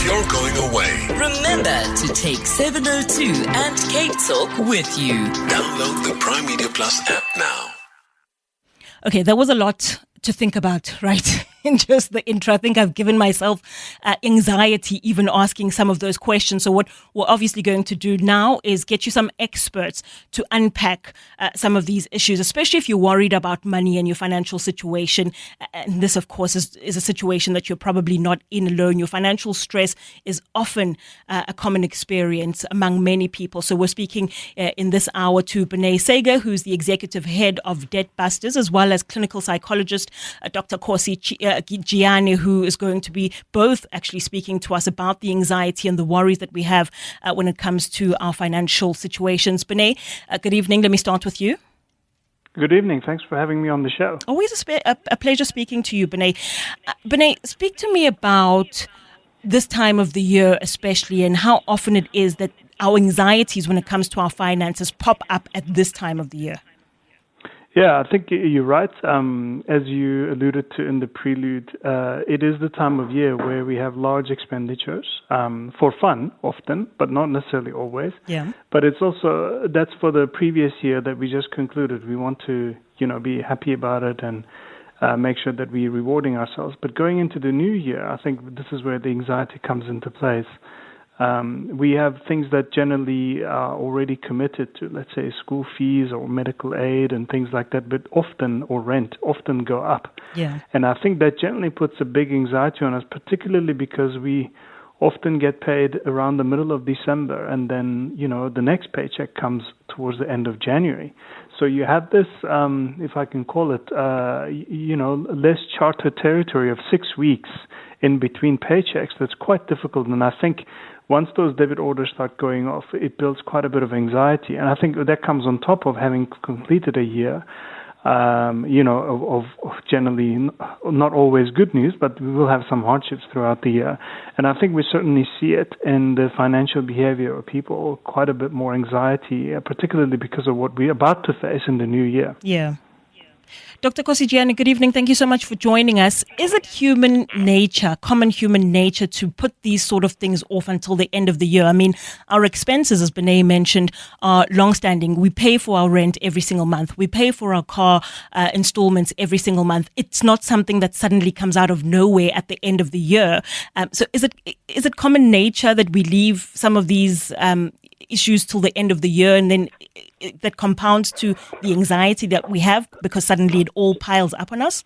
you're going away, remember to take 702 and Cape Talk with you. Download the Prime Media Plus app now. Okay, there was a lot to think about, right? In just the intro, I think I've given myself anxiety even asking some of those questions. So what we're obviously going to do now is get you some experts to unpack some of these issues, especially if you're worried about money and your financial situation. And this, of course, is a situation that you're probably not in alone. Your financial stress is often a common experience among many people. So we're speaking in this hour to Benay Sega, who's the executive head of Debt Busters, as well as clinical psychologist Dr. Kosi Giani, who is going to be both actually speaking to us about the anxiety and the worries that we have when it comes to our financial situations. Benay, good evening. Let me start with you. Good evening. Thanks for having me on the show. Always a pleasure speaking to you, Benay. Benay, speak to me about this time of the year especially, and how often it is that our anxieties when it comes to our finances pop up at this time of the year. Yeah, I think you're right. As you alluded to in the prelude, it is the time of year where we have large expenditures for fun often, but not necessarily always. Yeah. But it's also, that's for the previous year that we just concluded. We want to, be happy about it and make sure that we're rewarding ourselves. But going into the new year, I think this is where the anxiety comes into place. We have things that generally are already committed to, let's say, school fees or medical aid and things like that, but or rent often go up. Yeah. And I think that generally puts a big anxiety on us, particularly because we often get paid around the middle of December, and then, the next paycheck comes towards the end of January. So you have this, if I can call it, less chartered territory of 6 weeks in between paychecks. That's quite difficult. And I think once those debit orders start going off, it builds quite a bit of anxiety. And I think that comes on top of having completed a year, of generally not always good news, but we will have some hardships throughout the year. And I think we certainly see it in the financial behavior of people, quite a bit more anxiety, particularly because of what we're about to face in the new year. Yeah. Dr. Kosi Giani, good evening. Thank you so much for joining us. Is it common human nature to put these sort of things off until the end of the year? I mean, our expenses, as Benay mentioned, are long-standing. We pay for our rent every single month. We pay for our car installments every single month. It's not something that suddenly comes out of nowhere at the end of the year. So is it common nature that we leave some of these issues till the end of the year, and then that compounds to the anxiety that we have because suddenly it all piles up on us?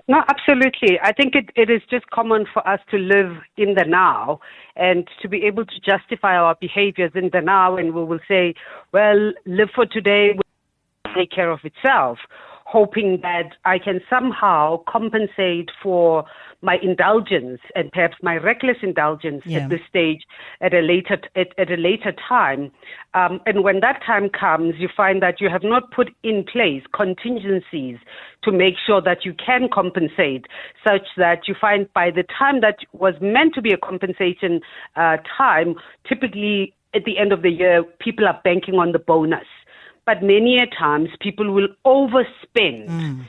No, absolutely. I think it is just common for us to live in the now and to be able to justify our behaviors in the now, and we will say, well, live for today will take care of itself, hoping that I can somehow compensate for my indulgence and perhaps my reckless indulgence at this stage at a later time. And when that time comes, you find that you have not put in place contingencies to make sure that you can compensate, such that you find by the time that was meant to be a compensation time, typically at the end of the year, people are banking on the bonus. But many a times people will overspend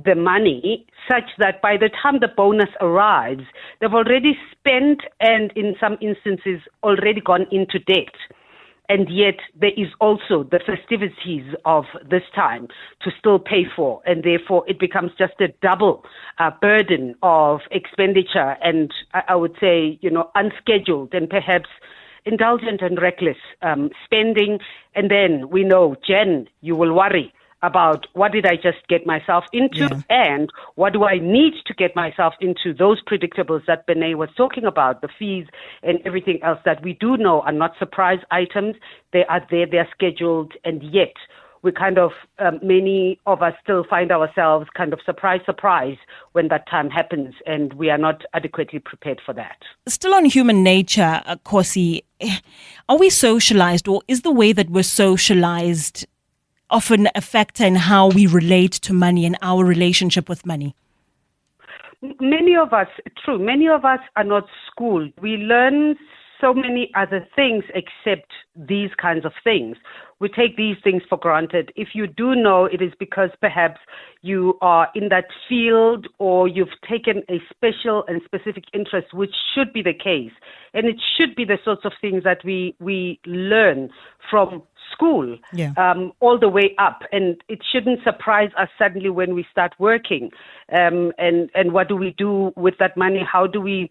the money such that by the time the bonus arrives, they've already spent and in some instances already gone into debt. And yet there is also the festivities of this time to still pay for. And therefore it becomes just a double burden of expenditure and I would say, unscheduled and perhaps indulgent and reckless spending. And then we know, Jen, you will worry about what did I just get myself into and what do I need to get myself into, those predictables that Benay was talking about, the fees and everything else that we do know are not surprise items. They are there, they're scheduled, and yet we kind of, many of us still find ourselves kind of surprise when that time happens, and we are not adequately prepared for that. Still on human nature, Kosi, are we socialized, or is the way that we're socialized often a factor in how we relate to money and our relationship with money? Many of us are not schooled. We learn so many other things except these kinds of things. We take these things for granted. If you do know, it is because perhaps you are in that field or you've taken a special and specific interest, which should be the case. And it should be the sorts of things that we learn from school all the way up. And it shouldn't surprise us suddenly when we start working. And what do we do with that money? How do we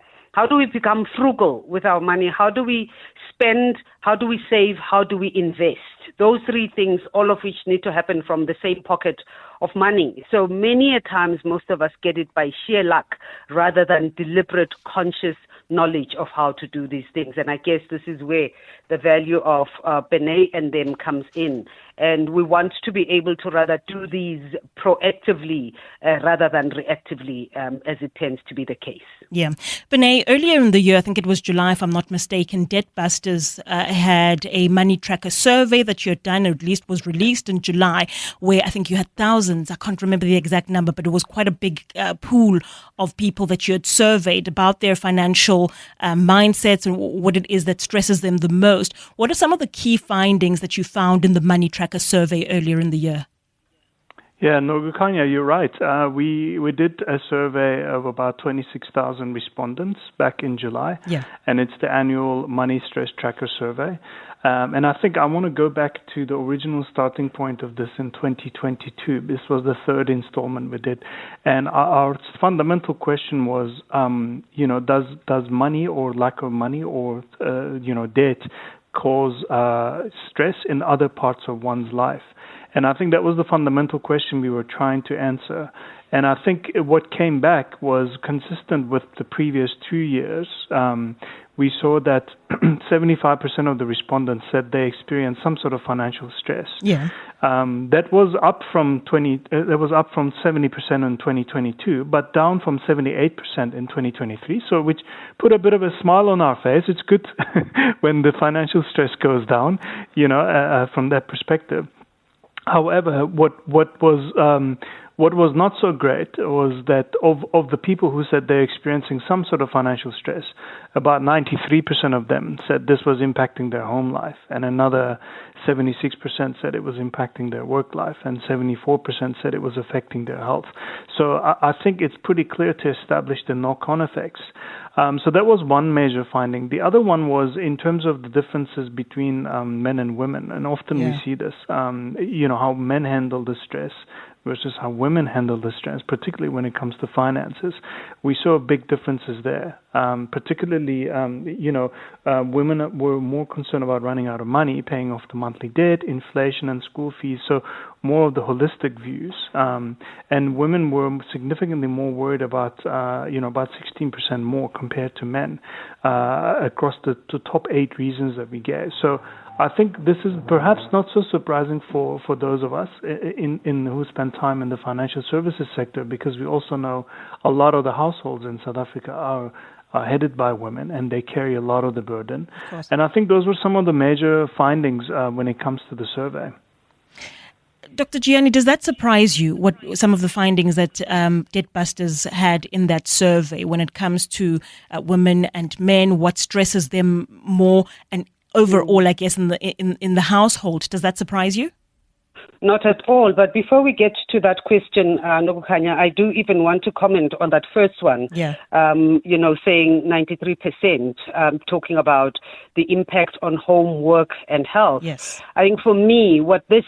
become frugal with our money? How do we spend? How do we save? How do we invest? Those three things, all of which need to happen from the same pocket of money. So many a times, most of us get it by sheer luck rather than deliberate, conscious knowledge of how to do these things. And I guess this is where the value of Benay and them comes in. And we want to be able to rather do these proactively rather than reactively, as it tends to be the case. Yeah. Benay, earlier in the year, I think it was July, if I'm not mistaken, Debtbusters had a money tracker survey that you had done, or at least was released in July, where I think you had thousands, I can't remember the exact number, but it was quite a big pool of people that you had surveyed about their financial mindsets and what it is that stresses them the most. What are some of the key findings that you found in the money tracker survey earlier in the year? Yeah, Nogukanya, you're right. We did a survey of about 26,000 respondents back in July, and it's the annual Money Stress Tracker survey. And I think I want to go back to the original starting point of this in 2022. This was the third installment we did, and our fundamental question was, does money or lack of money or debt cause stress in other parts of one's life? And I think that was the fundamental question we were trying to answer. And I think what came back was consistent with the previous 2 years. We saw that 75% of the respondents said they experienced some sort of financial stress. Yeah. That was up from 70% in 2022, but down from 78% in 2023. So, which put a bit of a smile on our face. It's good when the financial stress goes down, from that perspective. However, what was not so great was that of the people who said they're experiencing some sort of financial stress, about 93% of them said this was impacting their home life, and another 76% said it was impacting their work life, and 74% said it was affecting their health. So I think it's pretty clear to establish the knock-on effects. So that was one major finding. The other one was in terms of the differences between men and women, and often we see this, how men handle the stress versus how women handle the stress, particularly when it comes to finances. We saw big differences there. Particularly, women were more concerned about running out of money, paying off the monthly debt, inflation, and school fees. So more of the holistic views. And women were significantly more worried about 16% more compared to men across the top 8 reasons that we gave. So I think this is perhaps not so surprising for those of us in who spend time in the financial services sector, because we also know a lot of the households in South Africa are headed by women, and they carry a lot of the burden. And I think those were some of the major findings when it comes to the survey. Dr. Gianni, does that surprise you, what some of the findings that Debtbusters had in that survey when it comes to women and men, what stresses them more, and overall, I guess, in the household? Does that surprise you? Not at all. But before we get to that question, Nogukanya, I do even want to comment on that first one. Yeah. Saying 93%, talking about the impact on home, work, and health. Yes. I think for me, what this,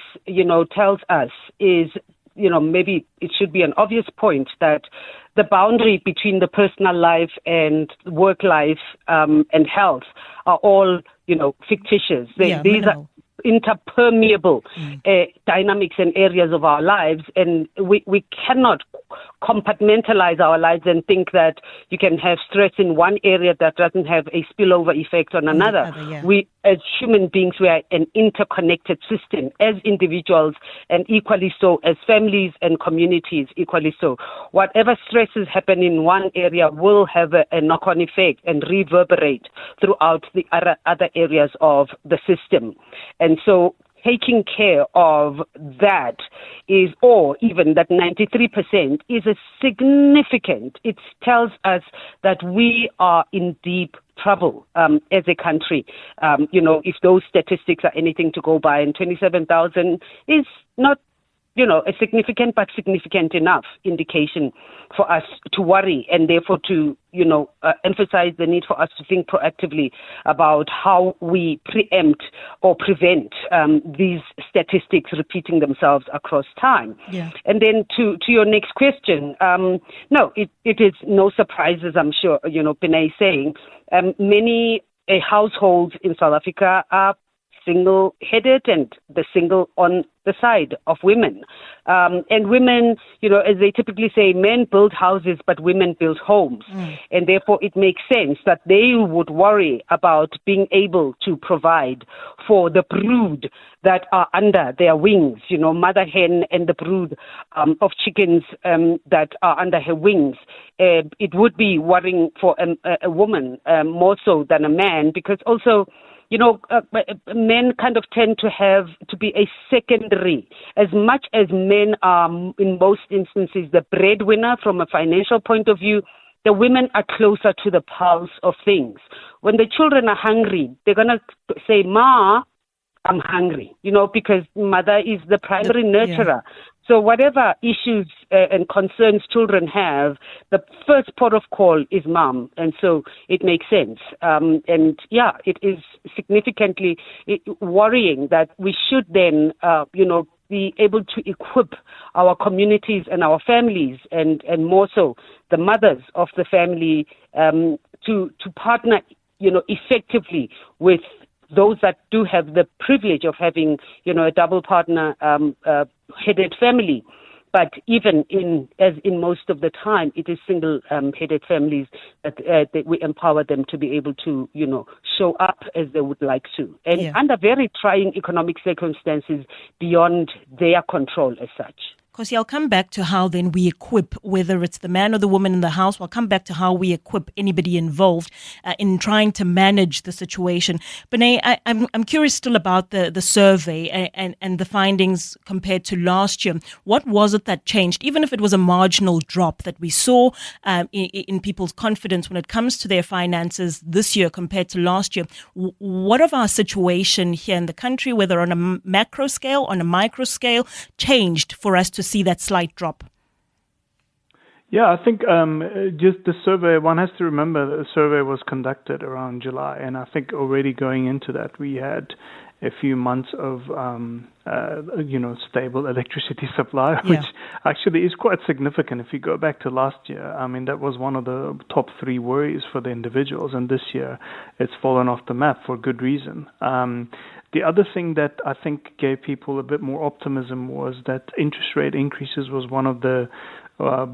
tells us is, maybe it should be an obvious point that the boundary between the personal life and work life and health are all, fictitious. These are interpermeable dynamics and areas of our lives, and we cannot compartmentalize our lives and think that you can have stress in one area that doesn't have a spillover effect on another. We, as human beings, we are an interconnected system, as individuals, and equally so as families and communities, equally so. Whatever stresses happen in one area will have a knock-on effect and reverberate throughout the other areas of the system. And so taking care of that is, or even that 93% is a significant, it tells us that we are in deep trouble as a country. If those statistics are anything to go by, and 27,000 is not a significant but significant enough indication for us to worry, and therefore to, emphasize the need for us to think proactively about how we preempt or prevent these statistics repeating themselves across time. Yeah. And then to your next question, no, it is no surprises, I'm sure, Pinay saying. Many households in South Africa are single-headed and the single on the side of women. And women, as they typically say, men build houses, but women build homes. And therefore, it makes sense that they would worry about being able to provide for the brood that are under their wings, mother hen and the brood of chickens that are under her wings. It would be worrying for a woman more so than a man, because also, men kind of tend to be a secondary. As much as men are, in most instances, the breadwinner from a financial point of view, the women are closer to the pulse of things. When the children are hungry, they're going to say, "Ma, I'm hungry," because mother is the primary nurturer. Yeah. So whatever issues and concerns children have, the first port of call is mom. And so it makes sense. It is significantly worrying that we should then, be able to equip our communities and our families and more so the mothers of the family to partner, effectively with those that do have the privilege of having, a double partner headed family. But even in most of the time, it is single headed families that we empower them to be able to, show up as they would like to. And under very trying economic circumstances beyond their control as such. Kosi, I'll come back to how then we equip, whether it's the man or the woman in the house. I'll come back to how we equip anybody involved in trying to manage the situation. Benay, I'm curious still about the survey and the findings compared to last year. What was it that changed, even if it was a marginal drop that we saw in people's confidence when it comes to their finances this year compared to last year? What of our situation here in the country, whether on a macro scale, on a micro scale, changed for us to see that slight drop? Yeah, I think just the survey, one has to remember that the survey was conducted around July, and I think already going into that we had a few months of stable electricity supply, which actually is quite significant. If you go back to last year, I mean, that was one of the top 3 worries for the individuals, and this year it's fallen off the map for good reason. The other thing that I think gave people a bit more optimism was that interest rate increases was one of the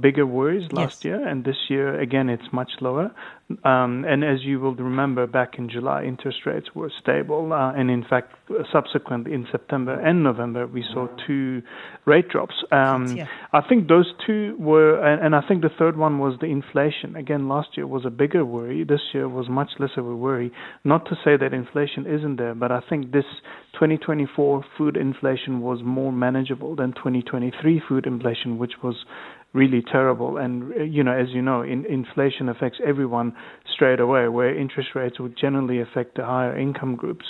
bigger worries last year, and this year, again, it's much lower. And as you will remember, back in July, interest rates were stable. And in fact, subsequently in September and November, we saw 2 rate drops. I think those 2 were, and I think the third one was the inflation. Again, last year was a bigger worry. This year was much less of a worry. Not to say that inflation isn't there, but I think this 2024 food inflation was more manageable than 2023 food inflation, which was really terrible. And, as you know, inflation affects everyone straight away, where interest rates would generally affect the higher income groups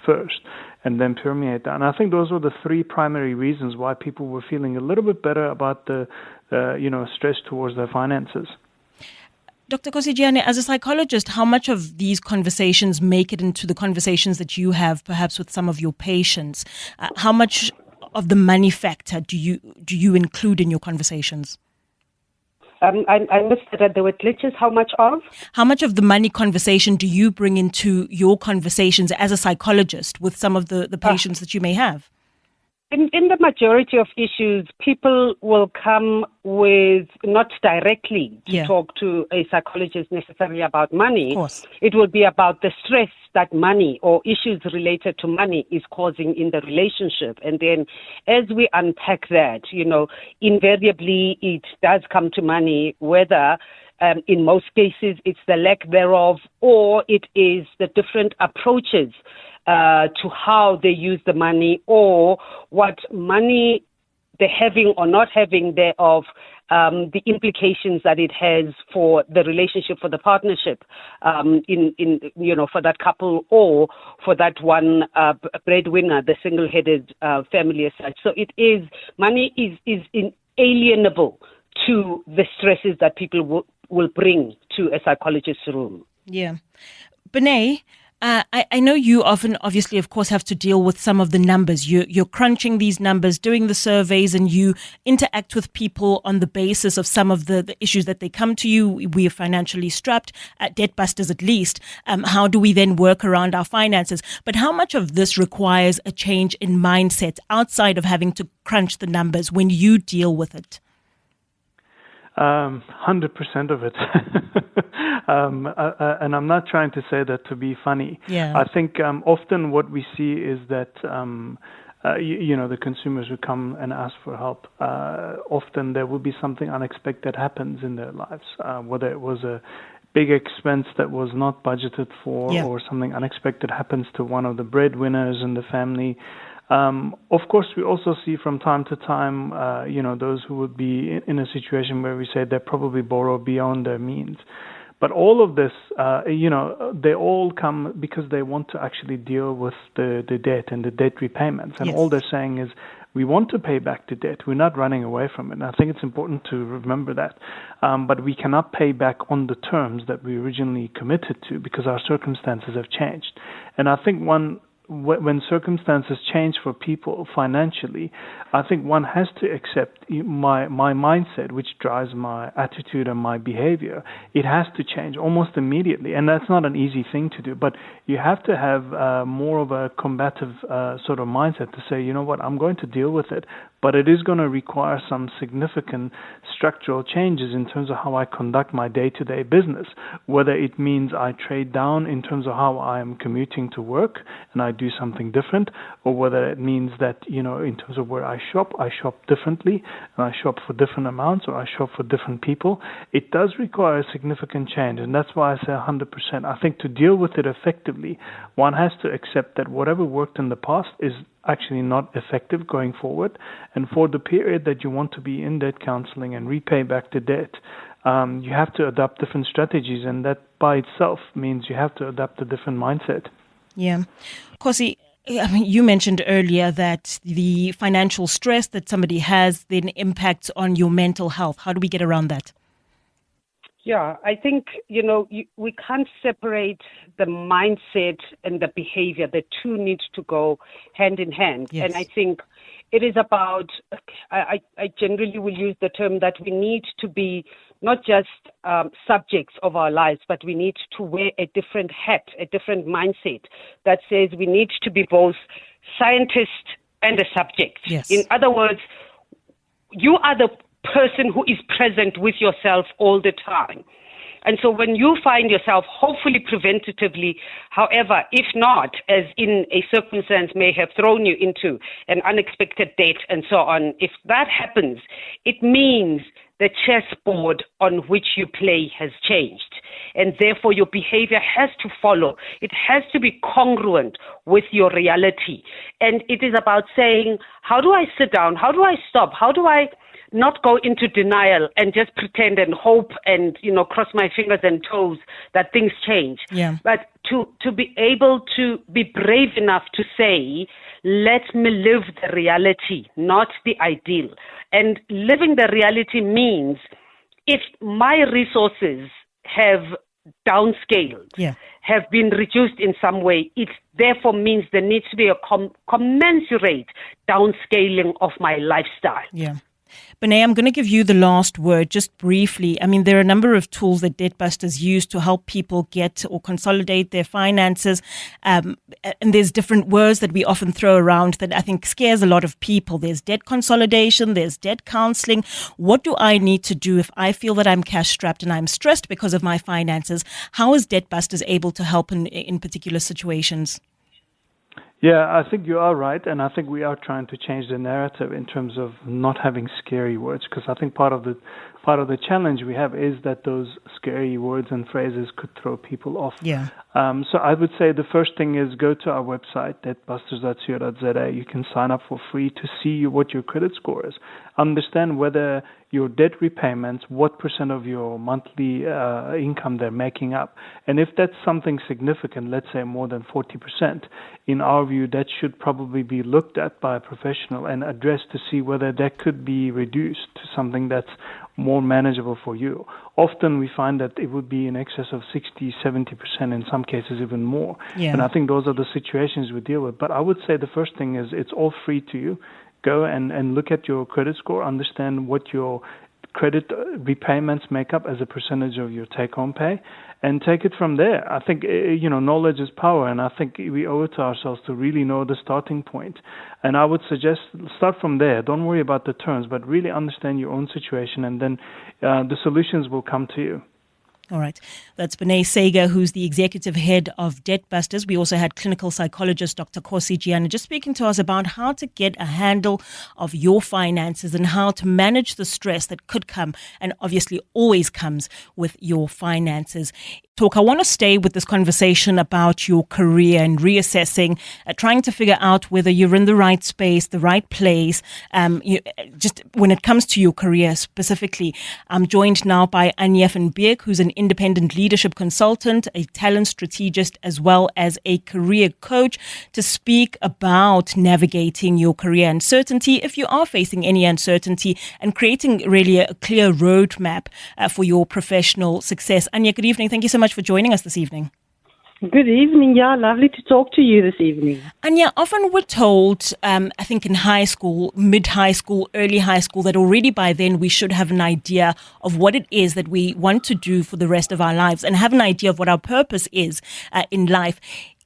first and then permeate that. And I think those were the 3 primary reasons why people were feeling a little bit better about the stress towards their finances. Dr. Kosijiane, as a psychologist, how much of these conversations make it into the conversations that you have perhaps with some of your patients? How much of the money factor do you include in your conversations? I missed that there were glitches. How much of? How much of the money conversation do you bring into your conversations as a psychologist with some of the patients that you may have? In the majority of issues, people will come with not directly to talk to a psychologist necessarily about money. Of course. It will be about the stress that money or issues related to money is causing in the relationship. And then as we unpack that, invariably it does come to money, whether in most cases it's the lack thereof or it is the different approaches to how they use the money or what money the having or not having thereof, the implications that it has for the relationship, for the partnership, for that couple or for that one breadwinner, the single-headed family as such. So money is inalienable to the stresses that people will bring to a psychologist's room. Yeah. Benay, I know you often, obviously, of course, have to deal with some of the numbers. You're crunching these numbers, doing the surveys, and you interact with people on the basis of some of the issues that they come to you. We are financially strapped, at Debtbusters at least. How do we then work around our finances? But how much of this requires a change in mindset outside of having to crunch the numbers when you deal with it? 100% of it. And I'm not trying to say that to be funny. Yeah. I think often what we see is that, the consumers who come and ask for help, often there will be something unexpected happens in their lives, whether it was a big expense that was not budgeted for, or something unexpected happens to one of the breadwinners in the family. Of course, we also see from time to time, those who would be in a situation where we say they probably borrow beyond their means. But all of this, they all come because they want to actually deal with the debt and the debt repayments. And all they're saying is, we want to pay back the debt. We're not running away from it. And I think it's important to remember that. But we cannot pay back on the terms that we originally committed to because our circumstances have changed. And I think when circumstances change for people financially, I think one has to accept my mindset, which drives my attitude and my behavior. It has to change almost immediately, and that's not an easy thing to do. But you have to have more of a combative sort of mindset to say, you know what, I'm going to deal with it, but it is going to require some significant structural changes in terms of how I conduct my day-to-day business, whether it means I trade down in terms of how I am commuting to work and I do something different, or whether it means that, in terms of where I shop differently, and I shop for different amounts, or I shop for different people. It does require a significant change, and that's why I say 100%. I think to deal with it effectively, one has to accept that whatever worked in the past is actually not effective going forward. And for the period that you want to be in debt counseling and repay back the debt, you have to adopt different strategies, and that by itself means you have to adopt a different mindset. Yeah. Kosi, you mentioned earlier that the financial stress that somebody has then impacts on your mental health. How do we get around that? Yeah, I think, we can't separate the mindset and the behavior. The two need to go hand in hand. Yes. And I think it is about, I generally will use the term that we need to be not just subjects of our lives, but we need to wear a different hat, a different mindset that says we need to be both scientist and a subject. Yes. In other words, you are the person who is present with yourself all the time. And so when you find yourself, hopefully preventatively, however, if not, as in a circumstance may have thrown you into an unexpected debt and so on, if that happens, it means the chessboard on which you play has changed. And therefore your behavior has to follow. It has to be congruent with your reality. And it is about saying, how do I sit down? How do I stop? How do I not go into denial and just pretend and hope and, cross my fingers and toes that things change. Yeah. But to be able to be brave enough to say, let me live the reality, not the ideal. And living the reality means if my resources have downscaled, have been reduced in some way, it therefore means there needs to be a commensurate downscaling of my lifestyle. Yeah. Benay, I'm going to give you the last word just briefly. I mean, there are a number of tools that Debtbusters use to help people get or consolidate their finances. And there's different words that we often throw around that I think scares a lot of people. There's debt consolidation, there's debt counseling. What do I need to do if I feel that I'm cash strapped and I'm stressed because of my finances? How is Debtbusters able to help in particular situations? Yeah, I think you are right, and I think we are trying to change the narrative in terms of not having scary words, because I think part of the part of the challenge we have is that those scary words and phrases could throw people off. Yeah. So I would say the first thing is go to our website, debtbusters.co.za. You can sign up for free to see what your credit score is. Understand whether your debt repayments, what percent of your monthly income they're making up. And if that's something significant, let's say more than 40%, in our view, that should probably be looked at by a professional and addressed to see whether that could be reduced to something that's more manageable for you. Often we find that it would be in excess of 60, 70%, in some cases even more. Yeah. And I think those are the situations we deal with. But I would say the first thing is it's all free to you. Go and look at your credit score, understand what your credit repayments make up as a percentage of your take-home pay, and take it from there. I think, knowledge is power, and I think we owe it to ourselves to really know the starting point. And I would suggest start from there. Don't worry about the terms, but really understand your own situation, and then the solutions will come to you. All right. That's Benay Sager, who's the executive head of Debt Busters. We also had clinical psychologist Dr. Kosi Giana just speaking to us about how to get a handle of your finances and how to manage the stress that could come and obviously always comes with your finances. I want to stay with this conversation about your career and reassessing, trying to figure out whether you're in the right space, the right place, just when it comes to your career specifically. I'm joined now by Anya van Beek, who's an independent leadership consultant, a talent strategist, as well as a career coach, to speak about navigating your career uncertainty, if you are facing any uncertainty, and creating really a clear roadmap for your professional success. Anya, good evening. Thank you so much for joining us this evening. Good evening. Yeah, lovely to talk to you this evening. Anya, often we're told, I think in high school, mid-high school, early high school, that already by then we should have an idea of what it is that we want to do for the rest of our lives and have an idea of what our purpose is in life.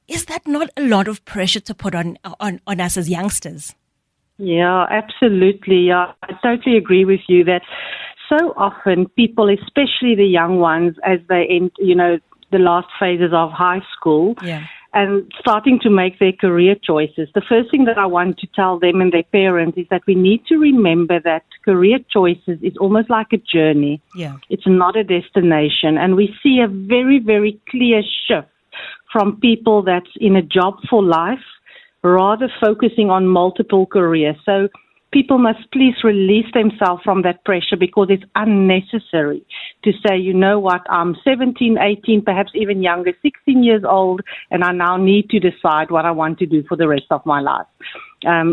Is that not a lot of pressure to put on us as youngsters? Yeah, absolutely. Yeah, I totally agree with you that so often people, especially the young ones, as they end, the last phases of high school, and starting to make their career choices, the first thing that I want to tell them and their parents is that we need to remember that career choices is almost like a journey. Yeah. It's not a destination. And we see a very, very clear shift from people that's in a job for life, rather focusing on multiple careers. So people must please release themselves from that pressure, because it's unnecessary to say, you know what, I'm 17, 18, perhaps even younger, 16 years old, and I now need to decide what I want to do for the rest of my life.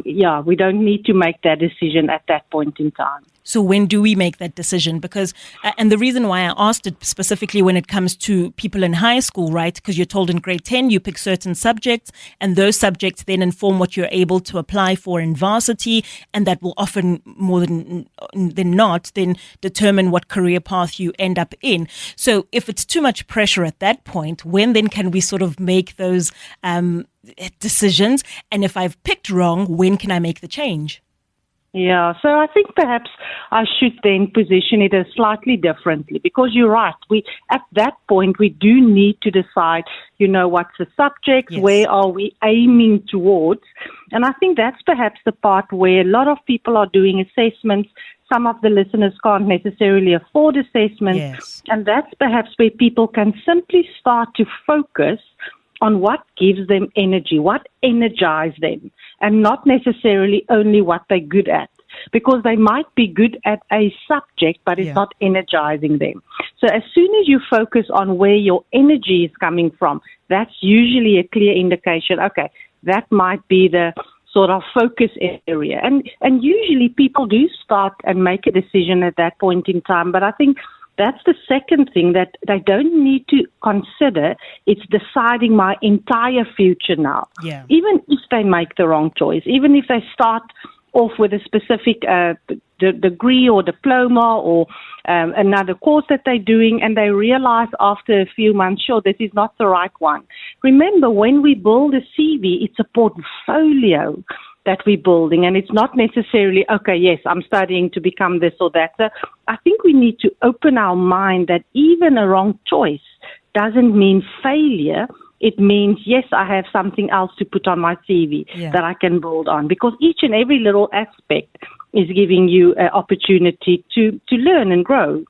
We don't need to make that decision at that point in time. So when do we make that decision? Because, and the reason why I asked it specifically when it comes to people in high school, right? Because you're told in grade 10, you pick certain subjects, and those subjects then inform what you're able to apply for in varsity, and that will often, more than not, then determine what career path you end up in. So if it's too much pressure at that point, when then can we sort of make those decisions? And if I've picked wrong, when can I make the change? Yeah, so I think perhaps I should then position it slightly differently, because you're right. At that point, we do need to decide, what's the subject, yes, where are we aiming towards? And I think that's perhaps the part where a lot of people are doing assessments. Some of the listeners can't necessarily afford assessments. Yes. And that's perhaps where people can simply start to focus on what gives them energy, what energizes them, and not necessarily only what they're good at. Because they might be good at a subject, but it's not energizing them. So as soon as you focus on where your energy is coming from, that's usually a clear indication, okay, that might be the sort of focus area. And usually people do start and make a decision at that point in time. But I think that's the second thing that they don't need to consider. It's deciding my entire future now. Yeah. Even if they make the wrong choice, even if they start off with a specific degree or diploma or another course that they're doing, and they realize after a few months, sure, this is not the right one. Remember, when we build a CV, it's a portfolio that we're building, and it's not necessarily, okay, yes, I'm studying to become this or that. So I think we need to open our mind that even a wrong choice doesn't mean failure. it means, yes, I have something else to put on my CV that I can build on, because each and every little aspect is giving you an opportunity to learn and grow.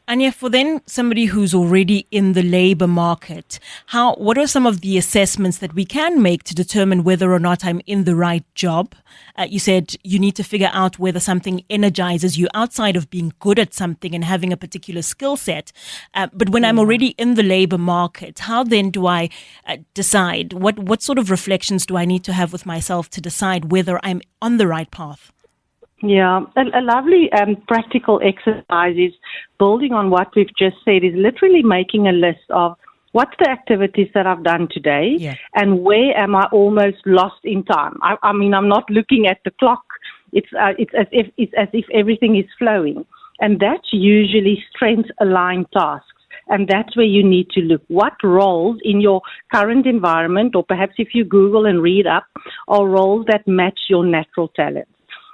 Anya, for then somebody who's already in the labor market, what are some of the assessments that we can make to determine whether or not I'm in the right job? You said you need to figure out whether something energizes you outside of being good at something and having a particular skill set. But when I'm already in the labor market, how then do I decide? What sort of reflections do I need to have with myself to decide whether I'm on the right path? Yeah, a lovely practical exercise is building on what we've just said, is literally making a list of what's the activities that I've done today and where am I almost lost in time. I mean, I'm not looking at the clock. It's as if everything is flowing. And that's usually strength-aligned tasks. And that's where you need to look. What roles in your current environment, or perhaps if you Google and read up, are roles that match your natural talents.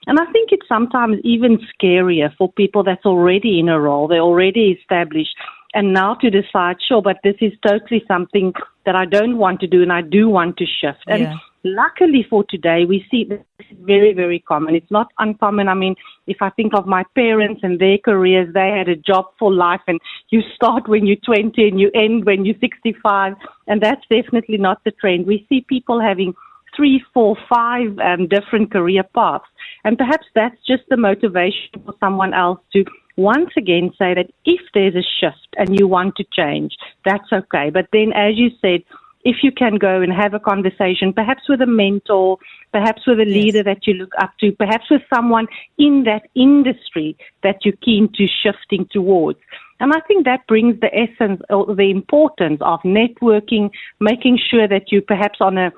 And I think it's sometimes even scarier for people that's already in a role, they're already established, and now to decide, sure, but this is totally something that I don't want to do and I do want to shift. And luckily for today, we see this is very, very common. It's not uncommon. I mean, if I think of my parents and their careers, they had a job for life, and you start when you're 20 and you end when you're 65, and that's definitely not the trend. We see people having 3, 4, 5 different career paths. And perhaps that's just the motivation for someone else to once again say that if there's a shift and you want to change, that's okay. But then, as you said, if you can go and have a conversation, perhaps with a mentor, perhaps with a leader that you look up to, perhaps with someone in that industry that you're keen to shifting towards. And I think that brings the essence or the importance of networking, making sure that you perhaps on a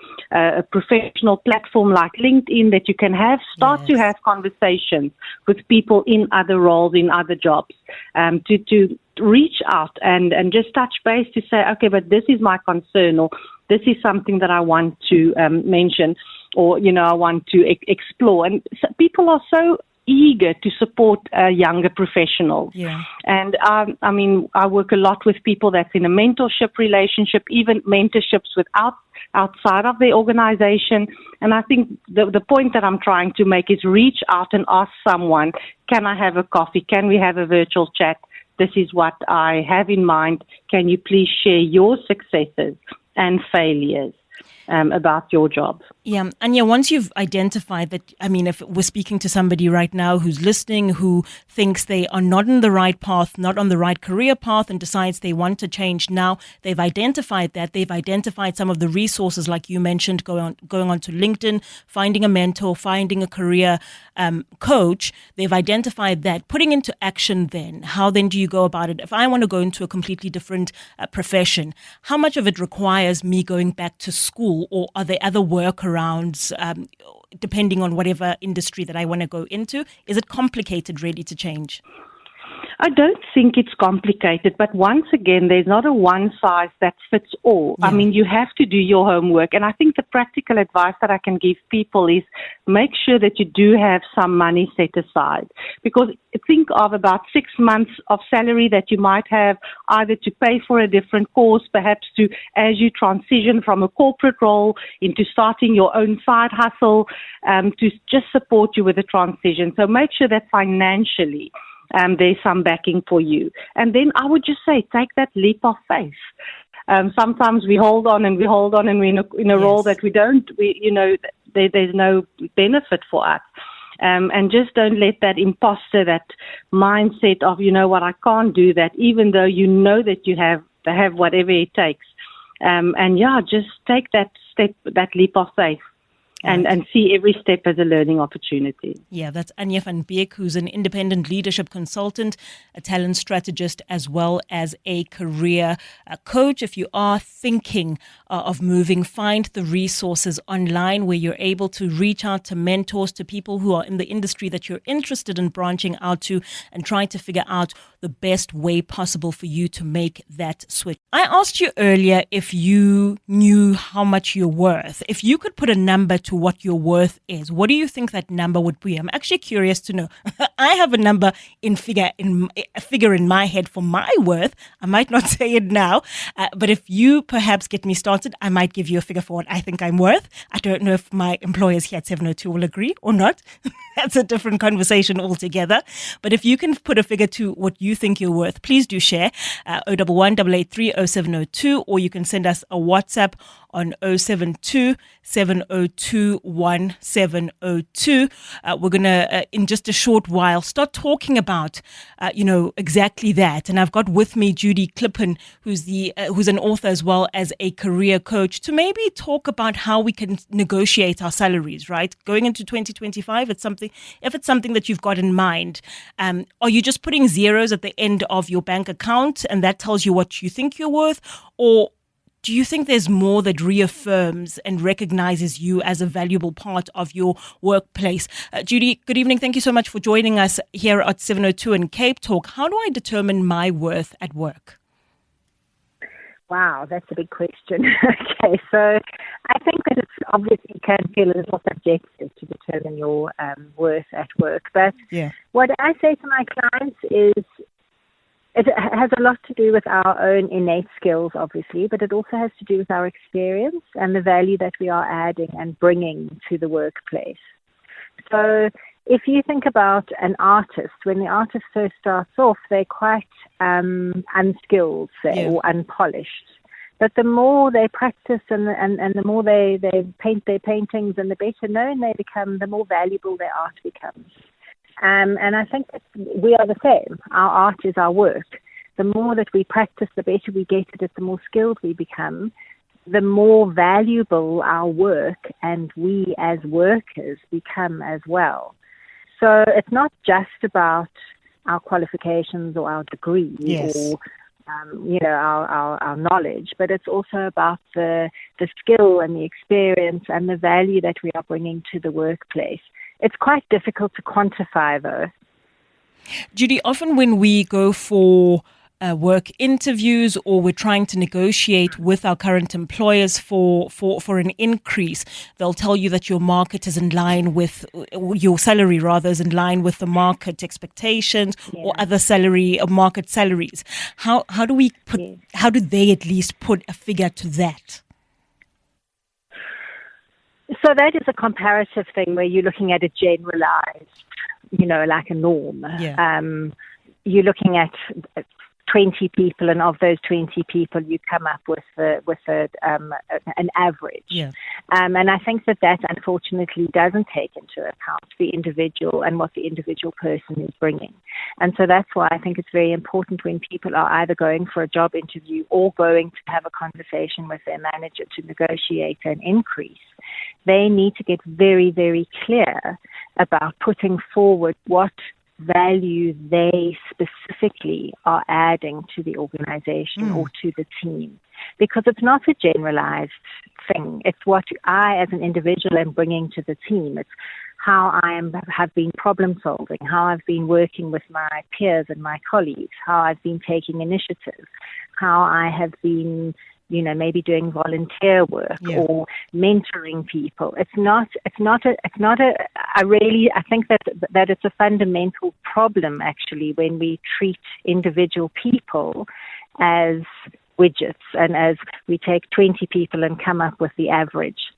professional platform like LinkedIn that you can start to have conversations with people in other roles, in other jobs, to reach out and just touch base to say, okay, but this is my concern, or this is something that I want to mention, or, I want to explore. And so people are so eager to support younger professionals. And I mean, I work a lot with people that's in a mentorship relationship, even mentorships outside of the organization. And I think the point that I'm trying to make is reach out and ask someone, can I have a coffee? Can we have a virtual chat? This is what I have in mind. Can you please share your successes and failures about your job? Yeah. Anya, once you've identified that, I mean, if we're speaking to somebody right now who's listening, who thinks they are not in the right path, not on the right career path, and decides they want to change now, they've identified that. They've identified some of the resources, like you mentioned, going on to LinkedIn, finding a mentor, finding a career coach. They've identified that. Putting into action then, how then do you go about it? If I want to go into a completely different profession, how much of it requires me going back to school, or are there other workarounds depending on whatever industry that I want to go into? Is it complicated really to change? I don't think it's complicated, but once again, there's not a one size that fits all. I mean, you have to do your homework. And I think the practical advice that I can give people is make sure that you do have some money set aside. Because think of about 6 months of salary that you might have either to pay for a different course, perhaps to, as you transition from a corporate role into starting your own side hustle, to just support you with the transition. So make sure that financially there's some backing for you. And then I would just say, take that leap of faith. Sometimes we hold on and we're in a role that there's no benefit for us. And just don't let that imposter, that mindset of, I can't do that, even though you know that you have whatever it takes. Just take that step, that leap of faith. And see every step as a learning opportunity. Yeah, that's Anya van Beek, who's an independent leadership consultant, a talent strategist, as well as a career coach. If you are thinking of moving, find the resources online where you're able to reach out to mentors, to people who are in the industry that you're interested in branching out to, and try to figure out the best way possible for you to make that switch. I asked you earlier if you knew how much you're worth. If you could put a number to what your worth is, what do you think that number would be? I'm actually curious to know. I have a number a figure in my head for my worth. I might not say it now, but if you perhaps get me started, I might give you a figure for what I think I'm worth. I don't know if my employers here at 702 will agree or not. That's a different conversation altogether. But if you can put a figure to what you think you're worth, please do share 011 883 0702, or you can send us a WhatsApp on 072 702 1702. We're going to, in just a short while, start talking about, exactly that. And I've got with me Judy Klippen, who's an author as well as a career coach, to maybe talk about how we can negotiate our salaries, right? Going into 2025, if it's something that you've got in mind, are you just putting zeros at the end of your bank account and that tells you what you think you're worth? Or do you think there's more that reaffirms and recognizes you as a valuable part of your workplace? Judy, good evening. Thank you so much for joining us here at 702 and Cape Talk. How do I determine my worth at work? Wow, that's a big question. Okay, so I think that it's obviously can feel a little subjective to determine your worth at work. But what I say to my clients is, it has a lot to do with our own innate skills, obviously, but it also has to do with our experience and the value that we are adding and bringing to the workplace. So if you think about an artist, when the artist first starts off, they're quite unskilled, say, or unpolished. But the more they practice and the more they paint their paintings and the better known they become, the more valuable their art becomes. And I think that we are the same. Our art is our work. The more that we practice, the better we get at it, the more skilled we become, the more valuable our work and we as workers become as well. So it's not just about our qualifications or our degree or our knowledge, but it's also about the skill and the experience and the value that we are bringing to the workplace. It's quite difficult to quantify, though. Judy, often when we go for work interviews or we're trying to negotiate with our current employers for an increase, they'll tell you that your market is in line with your salary, rather, is in line with the market expectations or other salary or market salaries. How do they at least put a figure to that? So that is a comparative thing where you're looking at a generalized, like a norm. You're looking at 20 people, and of those 20 people, you come up with an average. And I think that unfortunately doesn't take into account the individual and what the individual person is bringing. And so that's why I think it's very important when people are either going for a job interview or going to have a conversation with their manager to negotiate an increase, they need to get very, very clear about putting forward what value they specifically are adding to the organization or to the team. Because it's not a generalized thing. It's what I as an individual am bringing to the team. It's how I have been problem solving, how I've been working with my peers and my colleagues, how I've been taking initiative, how I have been maybe doing volunteer work or mentoring people. I think that it's a fundamental problem actually when we treat individual people as widgets and as we take 20 people and come up with the average.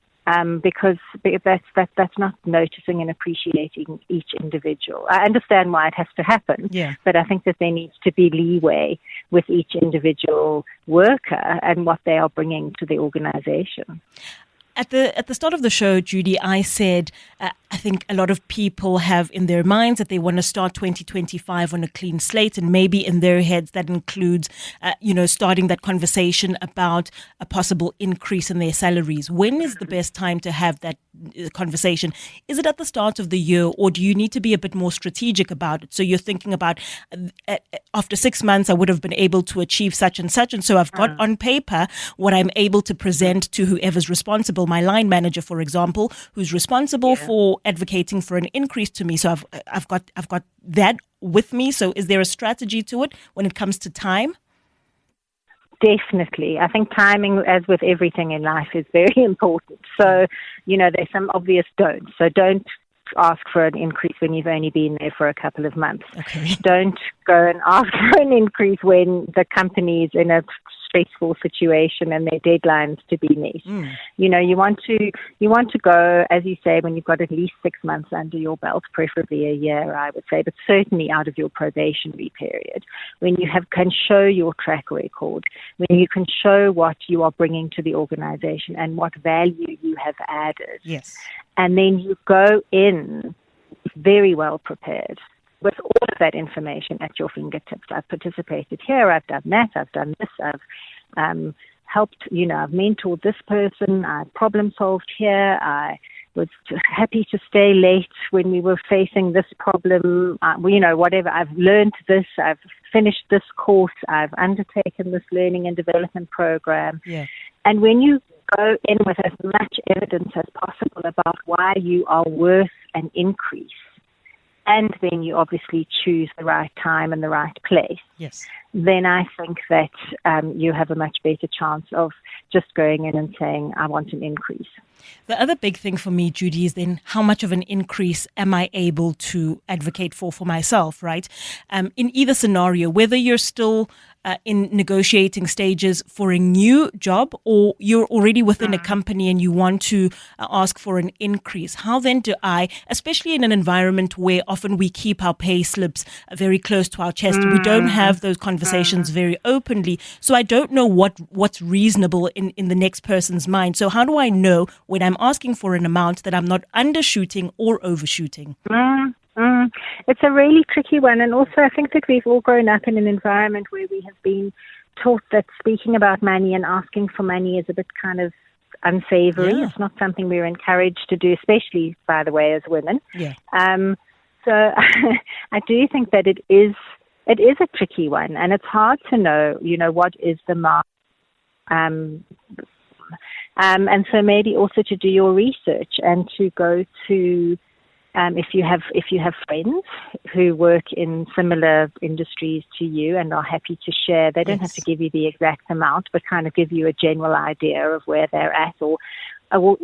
Because that's not noticing and appreciating each individual. I understand why it has to happen, but I think that there needs to be leeway with each individual worker and what they are bringing to the organization. At the start of the show, Judy, I said I think a lot of people have in their minds that they want to start 2025 on a clean slate, and maybe in their heads that includes, starting that conversation about a possible increase in their salaries. When is the best time to have that conversation? Is it at the start of the year, or do you need to be a bit more strategic about it? So you're thinking about after 6 months, I would have been able to achieve such and such, and so I've got on paper what I'm able to present to whoever's responsible level, my line manager, for example, who's responsible for advocating for an increase to me. So I've got that with me. So is there a strategy to it when it comes to time? Definitely. I think timing, as with everything in life, is very important. So, there's some obvious don'ts. So don't ask for an increase when you've only been there for a couple of months. Okay. Don't go and ask for an increase when the company is in a stressful situation and their deadlines to be met. You want to go, as you say, when you've got at least 6 months under your belt, preferably a year, I would say, but certainly out of your probationary period, when you can show your track record, when you can show what you are bringing to the organization and what value you have added. Yes. And then you go in very well prepared with all of that information at your fingertips. I've participated here, I've done that, I've done this, I've helped, I've mentored this person, I've problem solved here, I was happy to stay late when we were facing this problem, whatever. I've learned this, I've finished this course, I've undertaken this learning and development program. Yeah. And when you go in with as much evidence as possible about why you are worth an increase, and then you obviously choose the right time and the right place, yes, then I think that you have a much better chance of just going in and saying, I want an increase. The other big thing for me, Judy, is then how much of an increase am I able to advocate for myself, right? In either scenario, whether you're still in negotiating stages for a new job or you're already within a company and you want to ask for an increase, how then do I, especially in an environment where often we keep our pay slips very close to our chest, we don't have those conversations very openly, so I don't know what's reasonable in the next person's mind. So how do I know when I'm asking for an amount that I'm not undershooting or overshooting? It's a really tricky one. And also I think that we've all grown up in an environment where we have been taught that speaking about money and asking for money is a bit kind of unsavory. Yeah. It's not something we're encouraged to do, especially, by the way, as women. Yeah. So I do think that it is a tricky one, and it's hard to know, what is the mark. And so maybe also to do your research and to go to, if you have friends who work in similar industries to you and are happy to share, they don't have to give you the exact amount, but kind of give you a general idea of where they're at, or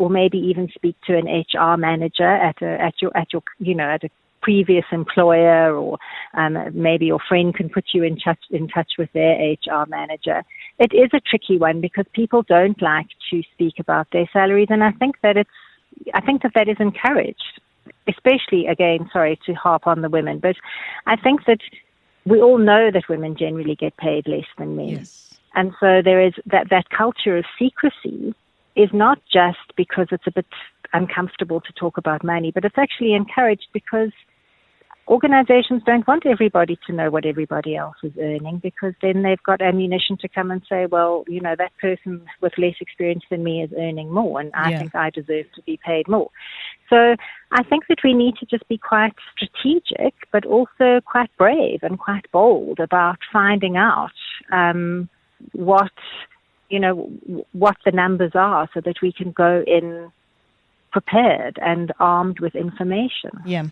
maybe even speak to an HR manager at a previous employer, or maybe your friend can put you in touch with their HR manager. It is a tricky one because people don't like to speak about their salaries, and I think that is encouraged. Especially, again, sorry to harp on the women, but I think that we all know that women generally get paid less than men. Yes. And so there is that culture of secrecy is not just because it's a bit uncomfortable to talk about money, but it's actually encouraged because organizations don't want everybody to know what everybody else is earning, because then they've got ammunition to come and say, well, that person with less experience than me is earning more, and I think I deserve to be paid more. So I think that we need to just be quite strategic, but also quite brave and quite bold about finding out what the numbers are, so that we can go in prepared and armed with information. Yeah.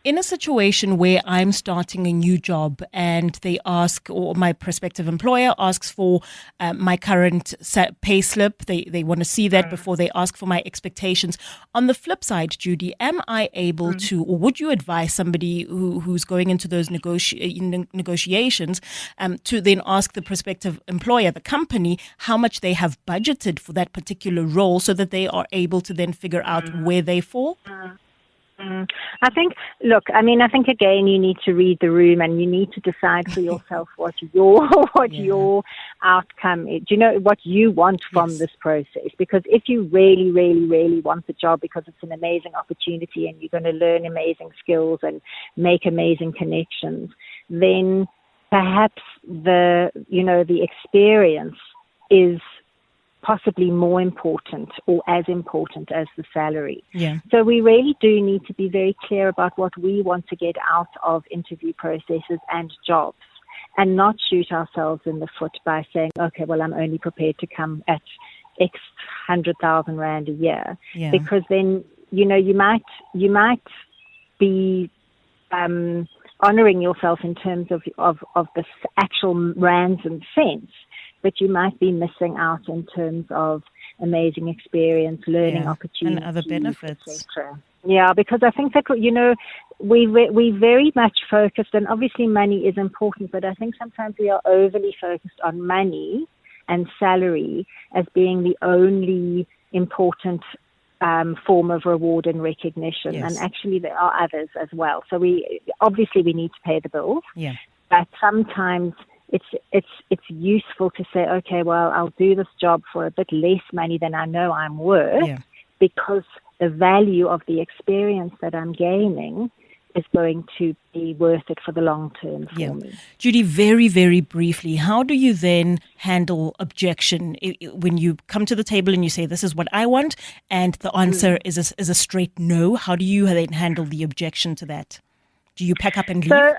In a situation where I'm starting a new job and they ask, or my prospective employer asks for my current pay slip, they want to see that before they ask for my expectations. On the flip side, Judy, am I able to, or would you advise somebody who's going into those negotiations to then ask the prospective employer, the company, how much they have budgeted for that particular role, so that they are able to then figure out where they fall? I think again, you need to read the room and you need to decide for yourself what your outcome is. Do you know what you want from this process? Because if you really, really, really want the job because it's an amazing opportunity and you're going to learn amazing skills and make amazing connections, then perhaps the experience is possibly more important or as important as the salary. Yeah. So we really do need to be very clear about what we want to get out of interview processes and jobs, and not shoot ourselves in the foot by saying, okay, well, I'm only prepared to come at X 100,000 Rand a year, Yeah. because then, you might be honoring yourself in terms of the actual rands and cents, but you might be missing out in terms of amazing experience, learning opportunities, and other benefits. etc. Yeah, because I think that, we very much focused, and obviously money is important, but I think sometimes we are overly focused on money and salary as being the only important form of reward and recognition. Yes. And actually there are others as well. So we need to pay the bills. Yeah. But sometimes it's useful to say, okay, well, I'll do this job for a bit less money than I know I'm worth, because the value of the experience that I'm gaining is going to be worth it for the long term for me. Judy, very, very briefly, how do you then handle objection when you come to the table and you say, this is what I want, and the answer is a straight no? How do you then handle the objection to that? Do you pack up and leave?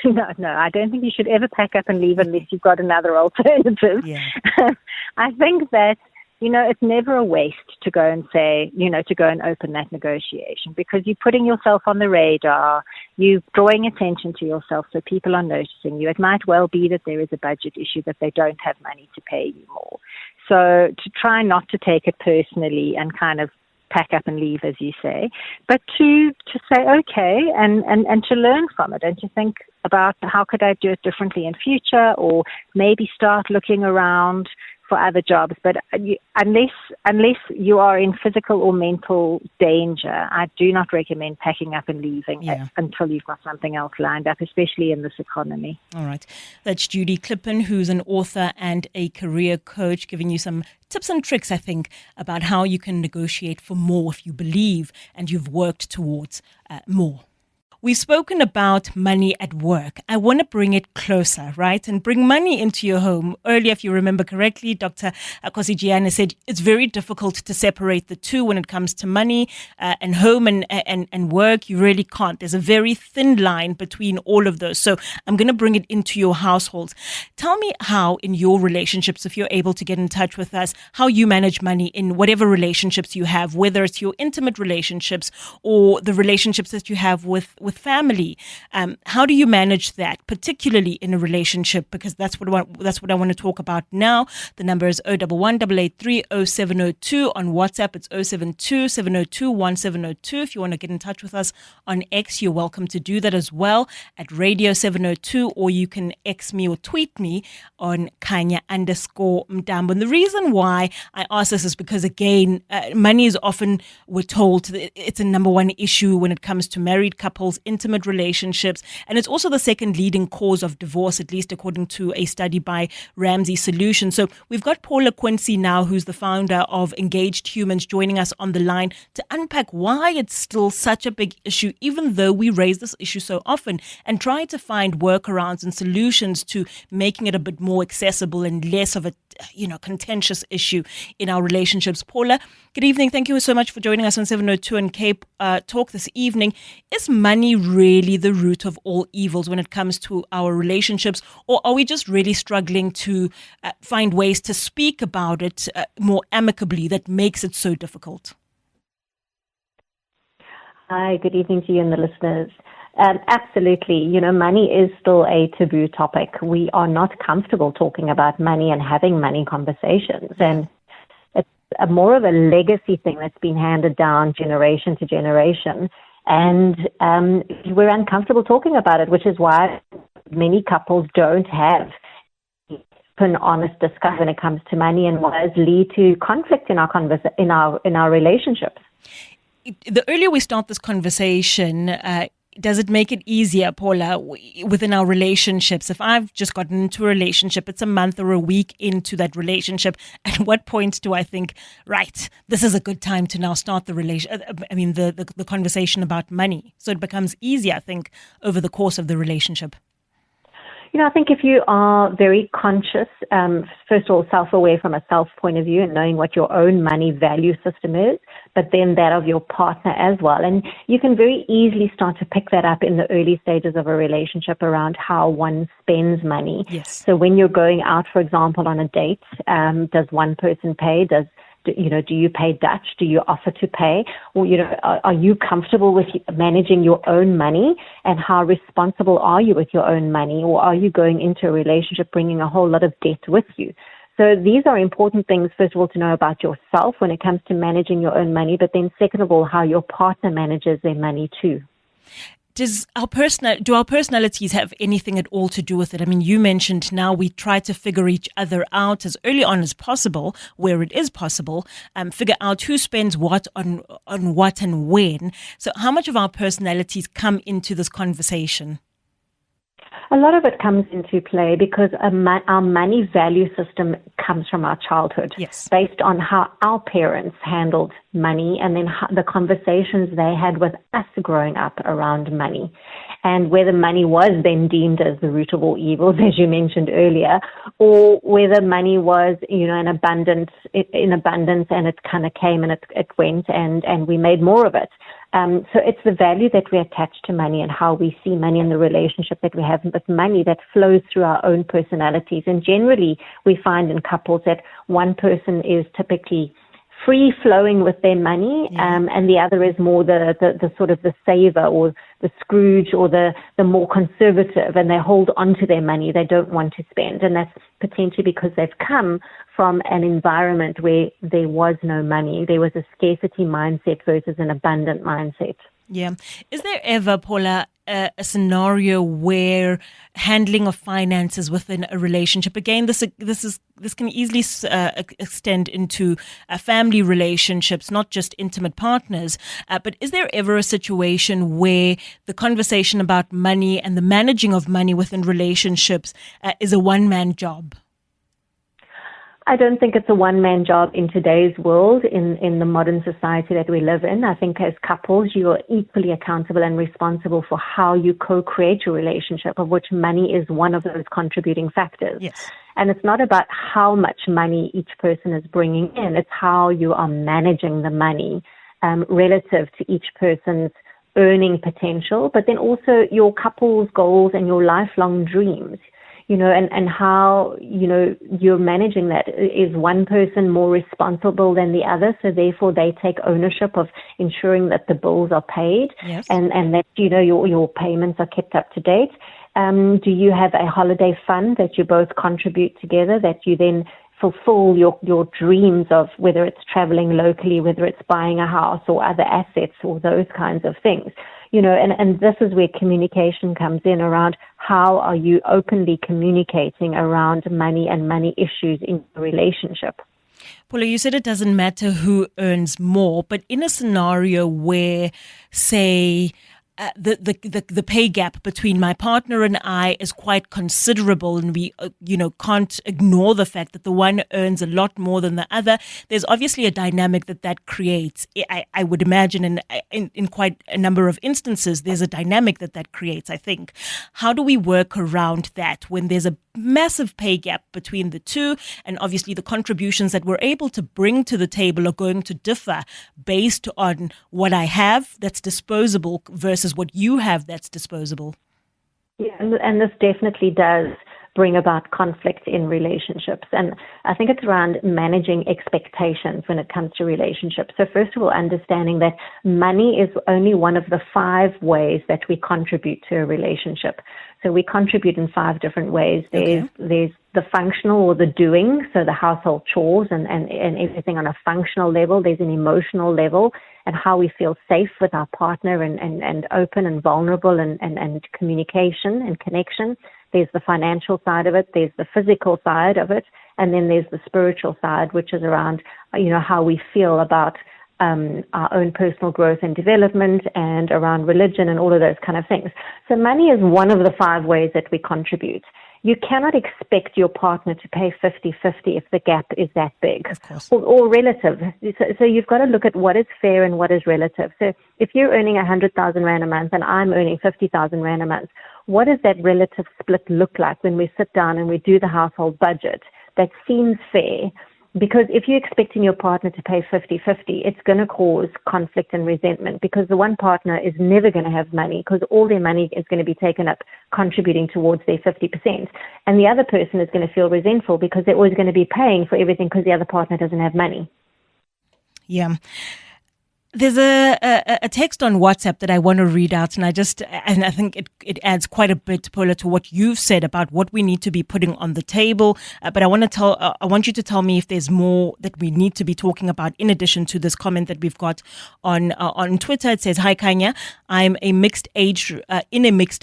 No, I don't think you should ever pack up and leave unless you've got another alternative. Yeah. I think that, it's never a waste to go and say, to go and open that negotiation, because you're putting yourself on the radar, you're drawing attention to yourself so people are noticing you. It might well be that there is a budget issue, that they don't have money to pay you more. So to try not to take it personally and kind of pack up and leave, as you say, but to say okay and to learn from it, and to think about how could I do it differently in future, or maybe start looking around for other jobs. But unless you are in physical or mental danger, I do not recommend packing up and leaving until you've got something else lined up, especially in this economy. All right. That's Judy Klippen, who's an author and a career coach, giving you some tips and tricks, I think, about how you can negotiate for more if you believe and you've worked towards more. We've spoken about money at work. I want to bring it closer, right? And bring money into your home. Earlier, if you remember correctly, Dr. Kosigiana said it's very difficult to separate the two when it comes to money and home and work. You really can't. There's a very thin line between all of those. So I'm going to bring it into your households. Tell me how in your relationships, if you're able to get in touch with us, how you manage money in whatever relationships you have, whether it's your intimate relationships or the relationships that you have with family. How do you manage that, particularly in a relationship? Because that's what I want to talk about now. The number is 011-883-0702. On WhatsApp, it's 072-702-1702. If you want to get in touch with us on X, you're welcome to do that as well at Radio 702, or you can X me or tweet me on Kanya_Mtambo. And the reason why I ask this is because, again, money is often, we're told, it's a number one issue when it comes to married couples, intimate relationships, and it's also the second leading cause of divorce, at least according to a study by Ramsey Solutions. So we've got Paula Quincy now, who's the founder of Engaged Humans, joining us on the line to unpack why it's still such a big issue, even though we raise this issue so often, and try to find workarounds and solutions to making it a bit more accessible and less of a contentious issue in our relationships. Paula, good evening. Thank you so much for joining us on 702 and Cape Talk this evening. Is money really the root of all evils when it comes to our relationships, or are we just really struggling to find ways to speak about it more amicably that makes it so difficult? Hi, good evening to you and the listeners. Absolutely. Money is still a taboo topic. We are not comfortable talking about money and having money conversations. And it's more of a legacy thing that's been handed down generation to generation. And we're uncomfortable talking about it, which is why many couples don't have an honest discussion when it comes to money, and why it leads to conflict in our relationships. The earlier we start this conversation, does it make it easier, Paula, within our relationships? If I've just gotten into a relationship, it's a month or a week into that relationship, at what point do I think, right, this is a good time to now start the conversation about money? So it becomes easier, I think, over the course of the relationship. I think if you are very conscious, first of all, self-aware from a self point of view and knowing what your own money value system is, but then that of your partner as well. And you can very easily start to pick that up in the early stages of a relationship around how one spends money. Yes. So when you're going out, for example, on a date, does one person pay? Does Do you pay Dutch? Do you offer to pay? Or, are you comfortable with managing your own money? And how responsible are you with your own money? Or are you going into a relationship bringing a whole lot of debt with you? So these are important things, first of all, to know about yourself when it comes to managing your own money, but then second of all, how your partner manages their money too. Do our personalities have anything at all to do with it? I mean, you mentioned now we try to figure each other out as early on as possible, where it is possible, figure out who spends what on what and when. So how much of our personalities come into this conversation? A lot of it comes into play because our money value system comes from our childhood, yes, based on how our parents handled money and then the conversations they had with us growing up around money, and whether money was then deemed as the root of all evils, as you mentioned earlier, or whether money was, in abundance and it kind of came and it went and we made more of it. So it's the value that we attach to money and how we see money in the relationship that we have with money that flows through our own personalities. And generally, we find in couples that one person is typically free-flowing with their money, and the other is more the sort of the saver or the Scrooge or the more conservative, and they hold on to their money. They don't want to spend, and that's potentially because they've come from an environment where there was no money. There was a scarcity mindset versus an abundant mindset. Yeah. Is there ever, Paula, a scenario where handling of finances within a relationship, again, this can easily extend into family relationships, not just intimate partners, but is there ever a situation where the conversation about money and the managing of money within relationships is a one-man job? I don't think it's a one-man job in today's world, in the modern society that we live in. I think as couples, you are equally accountable and responsible for how you co-create your relationship, of which money is one of those contributing factors. Yes. And it's not about how much money each person is bringing in. It's how you are managing the money relative to each person's earning potential, but then also your couple's goals and your lifelong dreams. And how, you're managing that. Is one person more responsible than the other? So therefore they take ownership of ensuring that the bills are paid, yes, and that, your payments are kept up to date. Do you have a holiday fund that you both contribute together, that you then fulfill your dreams of, whether it's traveling locally, whether it's buying a house or other assets or those kinds of things? And this is where communication comes in around how are you openly communicating around money and money issues in the relationship. Paula, you said it doesn't matter who earns more, but in a scenario where, say, the pay gap between my partner and I is quite considerable, and we can't ignore the fact that the one earns a lot more than the other. There's obviously a dynamic that creates. I would imagine in quite a number of instances there's a dynamic that creates, I think. How do we work around that when there's a massive pay gap between the two, and obviously the contributions that we're able to bring to the table are going to differ based on what I have that's disposable versus what you have that's disposable? Yeah, and this definitely does bring about conflict in relationships. And I think it's around managing expectations when it comes to relationships. So first of all, understanding that money is only one of the 5 ways that we contribute to a relationship. So we contribute in 5 different ways. There's the functional or the doing, so the household chores and everything on a functional level. There's an emotional level and how we feel safe with our partner and open and vulnerable and communication and connection. There's the financial side of it. There's the physical side of it. And then there's the spiritual side, which is around, how we feel about our own personal growth and development and around religion and all of those kind of things. So money is one of the 5 ways that we contribute. You cannot expect your partner to pay 50-50 if the gap is that big, or relative. So you've got to look at what is fair and what is relative. So if you're earning 100,000 Rand a month and I'm earning 50,000 Rand a month, what does that relative split look like when we sit down and we do the household budget that seems fair? Because if you're expecting your partner to pay 50-50, it's going to cause conflict and resentment, because the one partner is never going to have money because all their money is going to be taken up contributing towards their 50%. And the other person is going to feel resentful because they're always going to be paying for everything because the other partner doesn't have money. Yeah. There's a text on WhatsApp that I want to read out, and I think it adds quite a bit, Paula, to what you've said about what we need to be putting on the table. But I want you to tell me if there's more that we need to be talking about in addition to this comment that we've got on Twitter. It says, "Hi Kanya, I'm in a mixed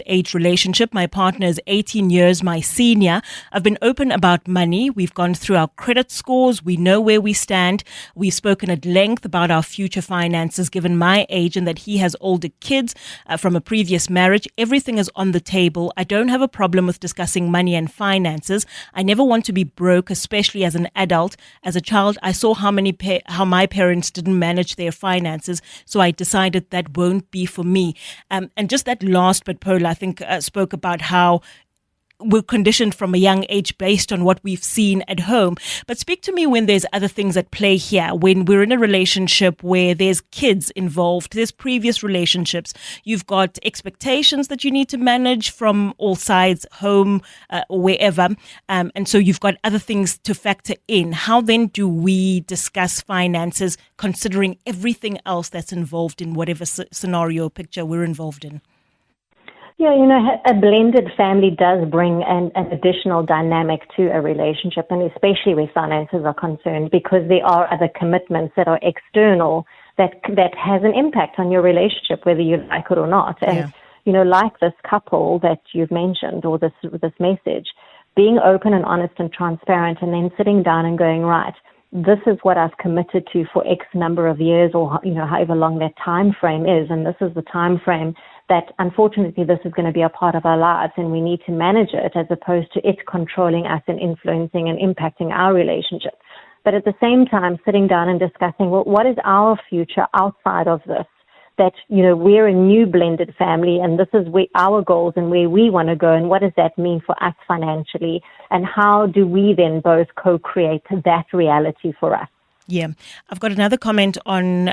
age relationship. My partner is 18 years my senior. I've been open about money. We've gone through our credit scores. We know where we stand. We've spoken at length about our future finances, given my age and that he has older kids from a previous marriage. Everything is on the table. I don't have a problem with discussing money and finances. I never want to be broke, especially as an adult. As a child, I saw how my parents didn't manage their finances, so I decided that won't be for me." And just that last bit, Paula, I think spoke about how we're conditioned from a young age based on what we've seen at home. But speak to me when there's other things at play here, when we're in a relationship where there's kids involved, there's previous relationships, you've got expectations that you need to manage from all sides, home or wherever, and so you've got other things to factor in. How then do we discuss finances considering everything else that's involved in whatever scenario or picture we're involved in? Yeah, a blended family does bring an additional dynamic to a relationship, and especially where finances are concerned, because there are other commitments that are external that has an impact on your relationship, whether you like it or not. And, like this couple that you've mentioned, or this message, being open and honest and transparent, and then sitting down and going, right, this is what I've committed to for X number of years, or, however long that time frame is, and this is the time frame that unfortunately this is going to be a part of our lives, and we need to manage it as opposed to it controlling us and influencing and impacting our relationship. But at the same time, sitting down and discussing, well, what is our future outside of this? That, we're a new blended family, and this is where our goals and where we want to go, and what does that mean for us financially, and how do we then both co-create that reality for us? Yeah. I've got another comment on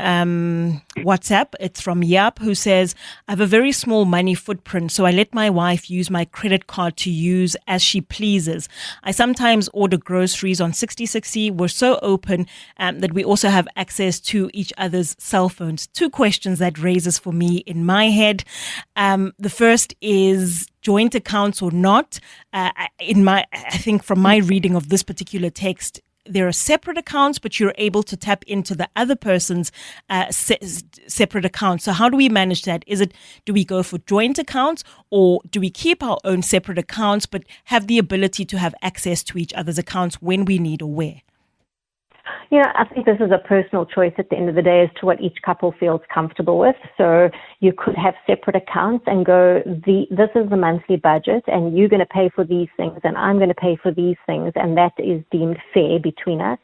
WhatsApp. It's from Yap, who says, "I have a very small money footprint, so I let my wife use my credit card to use as she pleases. I sometimes order groceries on 6060. We're so open that we also have access to each other's cell phones." Two questions that raises for me in my head. The first is joint accounts or not. I think from my reading of this particular text, there are separate accounts, but you're able to tap into the other person's separate accounts. So how do we manage that? Do we go for joint accounts, or do we keep our own separate accounts, but have the ability to have access to each other's accounts when we need or where? I think this is a personal choice at the end of the day as to what each couple feels comfortable with. So you could have separate accounts and go, this is the monthly budget, and you're going to pay for these things, and I'm going to pay for these things, and that is deemed fair between us.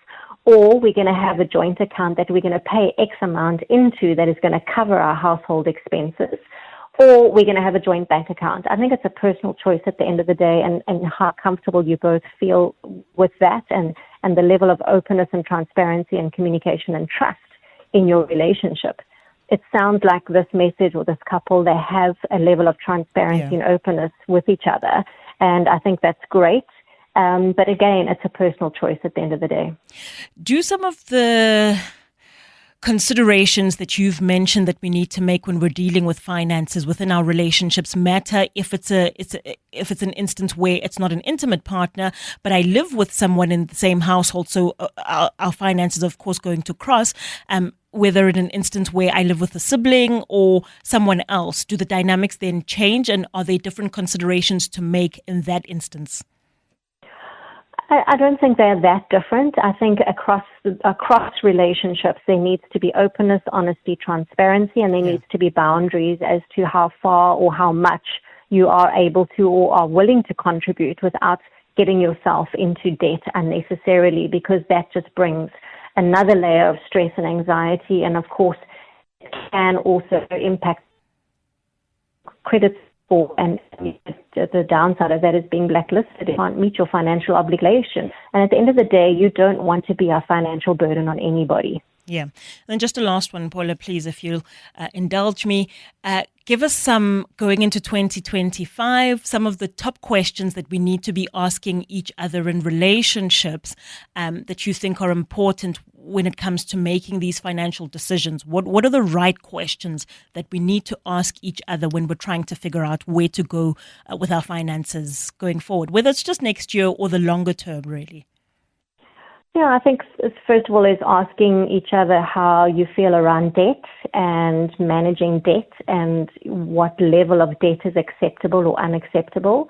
Or we're going to have a joint account that we're going to pay X amount into that is going to cover our household expenses. Or we're going to have a joint bank account. I think it's a personal choice at the end of the day, and how comfortable you both feel with that, and the level of openness and transparency and communication and trust in your relationship. It sounds like this message or this couple, they have a level of transparency and openness with each other, and I think that's great. But again, it's a personal choice at the end of the day. Do some of the considerations that you've mentioned that we need to make when we're dealing with finances within our relationships matter if it's an instance where it's not an intimate partner, but I live with someone in the same household, so our finances of course going to cross, whether in an instance where I live with a sibling or someone else, do the dynamics then change, and are there different considerations to make in that instance? I don't think they're that different. I think across relationships, there needs to be openness, honesty, transparency, and there needs to be boundaries as to how far or how much you are able to or are willing to contribute without getting yourself into debt unnecessarily, because that just brings another layer of stress and anxiety, and of course, it can also impact credit score, and the downside of that is being blacklisted. You can't meet your financial obligation. And at the end of the day, you don't want to be a financial burden on anybody. Yeah. And just a last one, Paula, please, if you'll indulge me. Give us some, going into 2025, some of the top questions that we need to be asking each other in relationships that you think are important when it comes to making these financial decisions? What are the right questions that we need to ask each other when we're trying to figure out where to go with our finances going forward, whether it's just next year or the longer term, really? Yeah, I think first of all is asking each other how you feel around debt and managing debt and what level of debt is acceptable or unacceptable.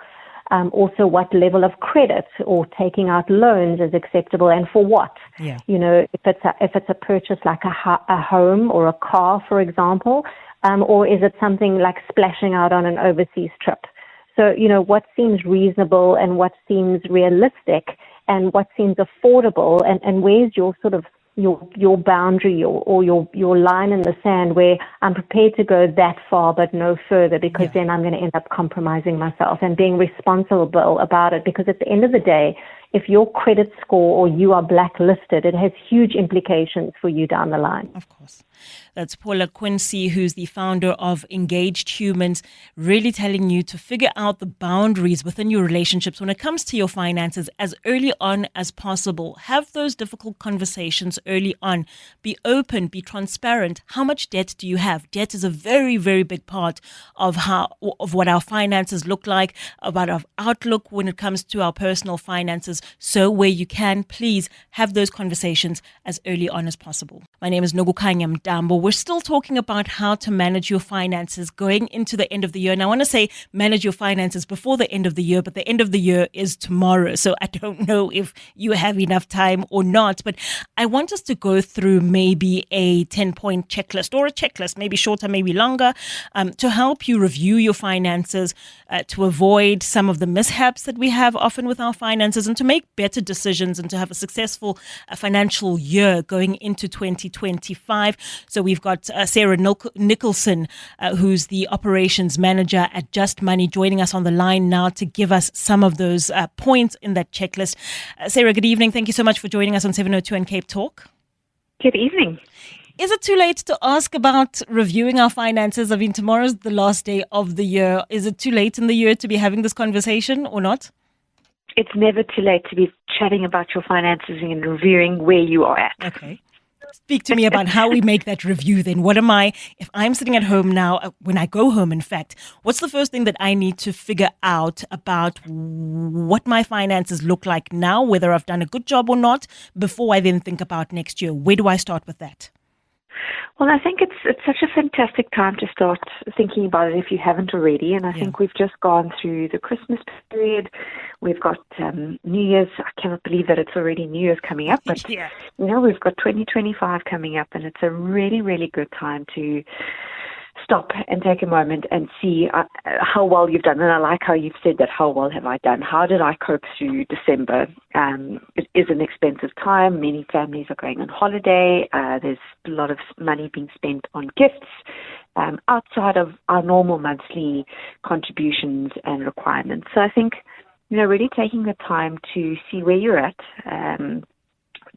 Also, what level of credit or taking out loans is acceptable and for what? Yeah. You know, if it's a purchase like a home or a car, for example, or is it something like splashing out on an overseas trip? So, you know, what seems reasonable and what seems realistic and what seems affordable, and where's your sort of your boundary or your line in the sand where I'm prepared to go that far but no further, because then I'm going to end up compromising myself, and being responsible about it, because at the end of the day, if your credit score or you are blacklisted, it has huge implications for you down the line. Of course. That's Paula Quincy, who's the founder of Engaged Humans, really telling you to figure out the boundaries within your relationships when it comes to your finances as early on as possible. Have those difficult conversations early on. Be open, be transparent. How much debt do you have? Debt is a very, very big part of what our finances look like, about our outlook when it comes to our personal finances. So where you can, please have those conversations as early on as possible. My name is Nogukanya Mdambo. We're still talking about how to manage your finances going into the end of the year. And I want to say manage your finances before the end of the year, but the end of the year is tomorrow. So I don't know if you have enough time or not, but I want us to go through maybe a 10-point checklist, or a checklist, maybe shorter, maybe longer, to help you review your finances, to avoid some of the mishaps that we have often with our finances, and to make better decisions and to have a successful financial year going into 2025. So we've got Sarah Nicholson, who's the operations manager at Just Money, joining us on the line now to give us some of those points in that checklist. Sarah, good evening. Thank you so much for joining us on 702 and Cape Talk. Good evening. Is it too late to ask about reviewing our finances? I mean, tomorrow's the last day of the year. Is it too late in the year to be having this conversation or not? It's never too late to be chatting about your finances and reviewing where you are at. Okay. Speak to me about how we make that review then. If I'm sitting at home now, when I go home, in fact, what's the first thing that I need to figure out about what my finances look like now, whether I've done a good job or not, before I then think about next year? Where do I start with that? Well, I think it's such a fantastic time to start thinking about it if you haven't already. And I think we've just gone through the Christmas period. We've got New Year's. I cannot believe that it's already New Year's coming up. But, you know, we've got 2025 coming up, and it's a really, really good time to stop and take a moment and see how well you've done. And I like how you've said that, how well have I done? How did I cope through December? It is an expensive time. Many families are going on holiday. There's a lot of money being spent on gifts outside of our normal monthly contributions and requirements. So I think, you know, really taking the time to see where you're at,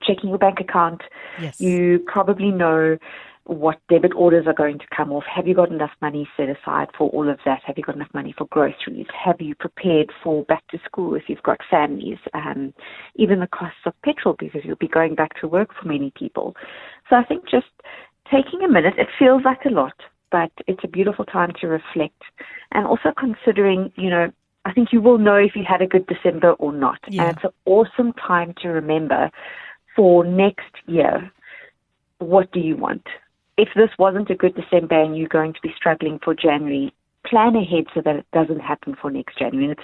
checking your bank account. Yes. You probably know what debit orders are going to come off. Have you got enough money set aside for all of that? Have you got enough money for groceries? Have you prepared for back to school if you've got families? Even the costs of petrol, because you'll be going back to work for many people. So I think just taking a minute, it feels like a lot, but it's a beautiful time to reflect, and also considering, you know, I think you will know if you had a good December or not. Yeah. And it's an awesome time to remember for next year, what do you want? If this wasn't a good December and you're going to be struggling for January, plan ahead so that it doesn't happen for next January. And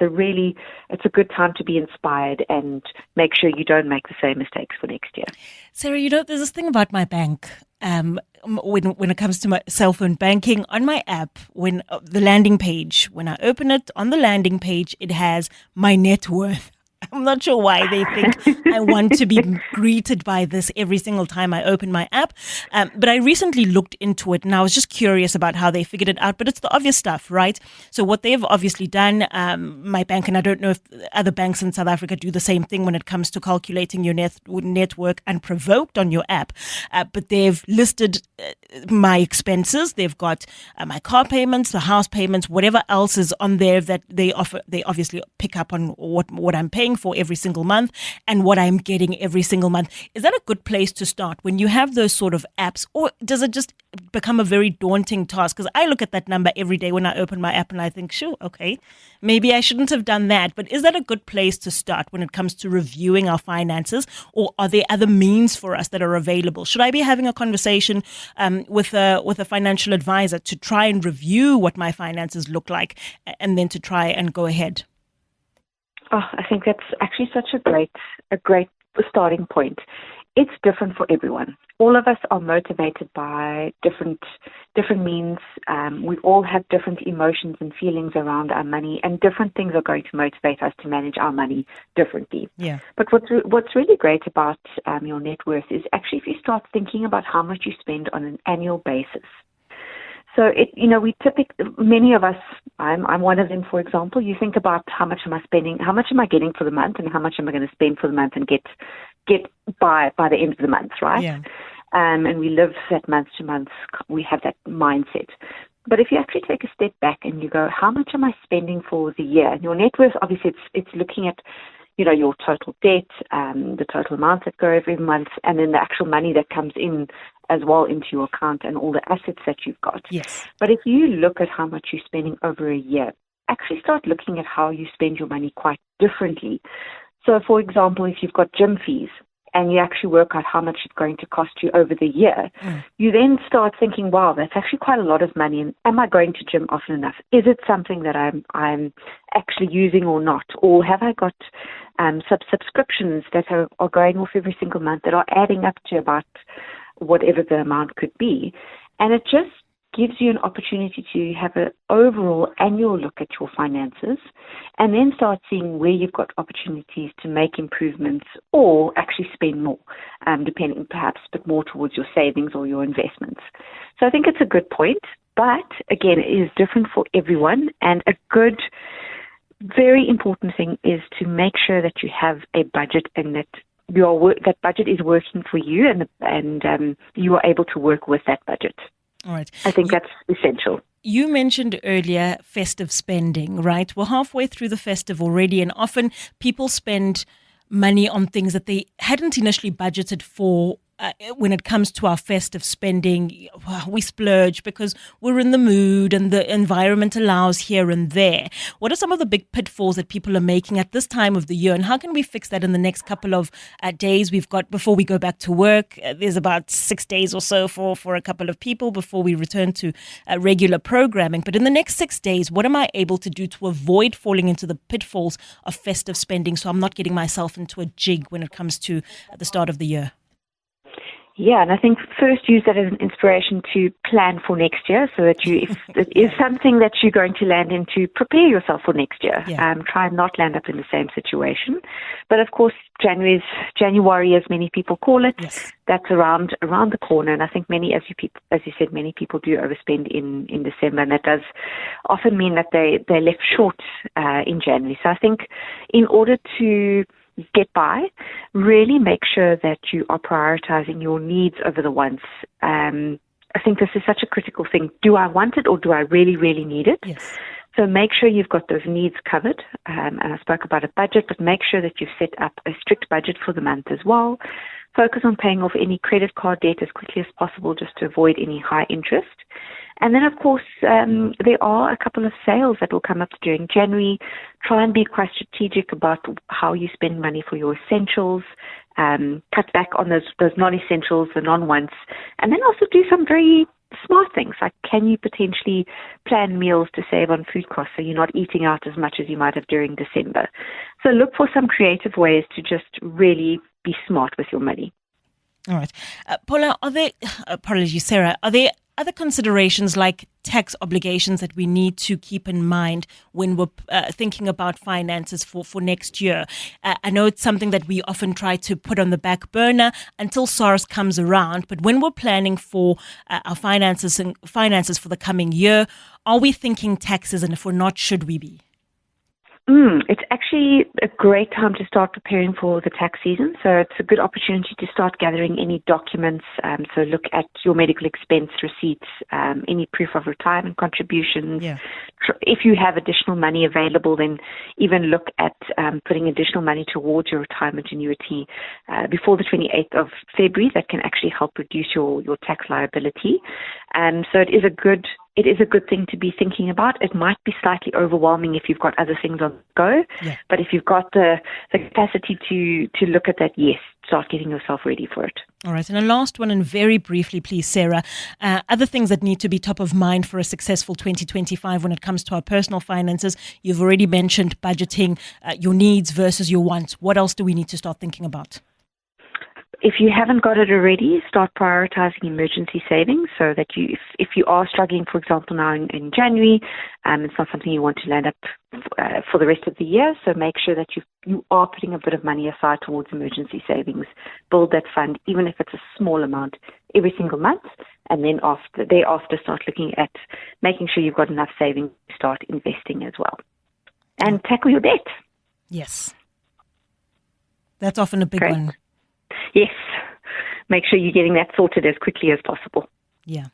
it's a good time to be inspired and make sure you don't make the same mistakes for next year. Sarah, you know, there's this thing about my bank. When it comes to my cell phone banking, on my app, when the landing page, when I open it, on the landing page, it has my net worth. I'm not sure why they think I want to be greeted by this every single time I open my app. But I recently looked into it, and I was just curious about how they figured it out. But it's the obvious stuff, right? So what they've obviously done, my bank, and I don't know if other banks in South Africa do the same thing when it comes to calculating your net worth unprovoked on your app. But they've listed my expenses. They've got my car payments, the house payments, whatever else is on there that they offer. They obviously pick up on what I'm paying paying for every single month and what I'm getting every single month. Is that a good place to start when you have those sort of apps, or does it just become a very daunting task? Because I look at that number every day when I open my app and I think, sure, okay, maybe I shouldn't have done that. But is that a good place to start when it comes to reviewing our finances, or are there other means for us that are available? Should I be having a conversation with a financial advisor to try and review what my finances look like and then to try and go ahead? Oh, I think that's actually such a great starting point. It's different for everyone. All of us are motivated by different means. We all have different emotions and feelings around our money, and different things are going to motivate us to manage our money differently. Yeah. But what's really great about your net worth is actually if you start thinking about how much you spend on an annual basis. So many of us, I'm one of them, for example, you think about how much am I spending, how much am I getting for the month, and how much am I going to spend for the month and get by the end of the month, right? Yeah. And we live that month to month, we have that mindset. But if you actually take a step back and you go, how much am I spending for the year? And your net worth, obviously, it's looking at, your total debt, the total amount that go every month, and then the actual money that comes in as well into your account and all the assets that you've got. Yes. But if you look at how much you're spending over a year, actually start looking at how you spend your money quite differently. So, for example, if you've got gym fees and you actually work out how much it's going to cost you over the year, you then start thinking, wow, that's actually quite a lot of money. And am I going to gym often enough? Is it something that I'm actually using or not? Or have I got subscriptions that are going off every single month that are adding up to about whatever the amount could be? And it just gives you an opportunity to have an overall annual look at your finances and then start seeing where you've got opportunities to make improvements or actually spend more, depending perhaps a bit more towards your savings or your investments. So I think it's a good point, but again, it is different for everyone, and a good, very important thing is to make sure that you have a budget and that that budget is working for you and you are able to work with that budget. All right. I think that's essential. You mentioned earlier festive spending, right? We're halfway through the festive already, and often people spend money on things that they hadn't initially budgeted for. When it comes to our festive spending, we splurge because we're in the mood and the environment allows here and there. What are some of the big pitfalls that people are making at this time of the year, and how can we fix that in the next couple of days we've got before we go back to work? There's about 6 days or so for a couple of people before we return to regular programming. But in the next 6 days, what am I able to do to avoid falling into the pitfalls of festive spending so I'm not getting myself into a jig when it comes to the start of the year? Yeah, and I think first use that as an inspiration to plan for next year so that if it is something that you're going to land into, prepare yourself for next year. Yeah. Try and not land up in the same situation. But of course, January, as many people call it, yes, that's around the corner. And I think as you said, many people do overspend in December, and that does often mean that they're left short in January. So I think in order to get by, really make sure that you are prioritizing your needs over the wants. I think this is such a critical thing. Do I want it or do I really, really need it? yes. So make sure you've got those needs covered. And I spoke about a budget, but make sure that you've set up a strict budget for the month as well. Focus on paying off any credit card debt as quickly as possible just to avoid any high interest. And then, of course, there are a couple of sales that will come up during January. Try and be quite strategic about how you spend money for your essentials. Cut back on those non-essentials, the non-wants. And then also do some very smart things, like can you potentially plan meals to save on food costs so you're not eating out as much as you might have during December. So look for some creative ways to just really be smart with your money. All right. Paula, Sarah, are there other considerations like tax obligations that we need to keep in mind when we're thinking about finances for next year? I know it's something that we often try to put on the back burner until SARS comes around, but when we're planning for our finances for the coming year, are we thinking taxes, and if we're not, should we be? It's actually a great time to start preparing for the tax season. So it's a good opportunity to start gathering any documents. So look at your medical expense receipts, any proof of retirement contributions. Yeah. If you have additional money available, then even look at putting additional money towards your retirement annuity before the 28th of February. That can actually help reduce your tax liability. So it is a good thing to be thinking about. It might be slightly overwhelming if you've got other things on the go, but if you've got the capacity to look at that, yes, start getting yourself ready for it. All right. And a last one, and very briefly, please, Sarah, other things that need to be top of mind for a successful 2025 when it comes to our personal finances. You've already mentioned budgeting, your needs versus your wants. What else do we need to start thinking about? If you haven't got it already, start prioritizing emergency savings so that if you are struggling, for example, now in January, it's not something you want to land up for the rest of the year. So make sure that you are putting a bit of money aside towards emergency savings. Build that fund, even if it's a small amount, every single month. And then thereafter start looking at making sure you've got enough savings to start investing as well. And tackle your debt. Yes. That's often a big one. Yes. Make sure you're getting that sorted as quickly as possible. Yeah.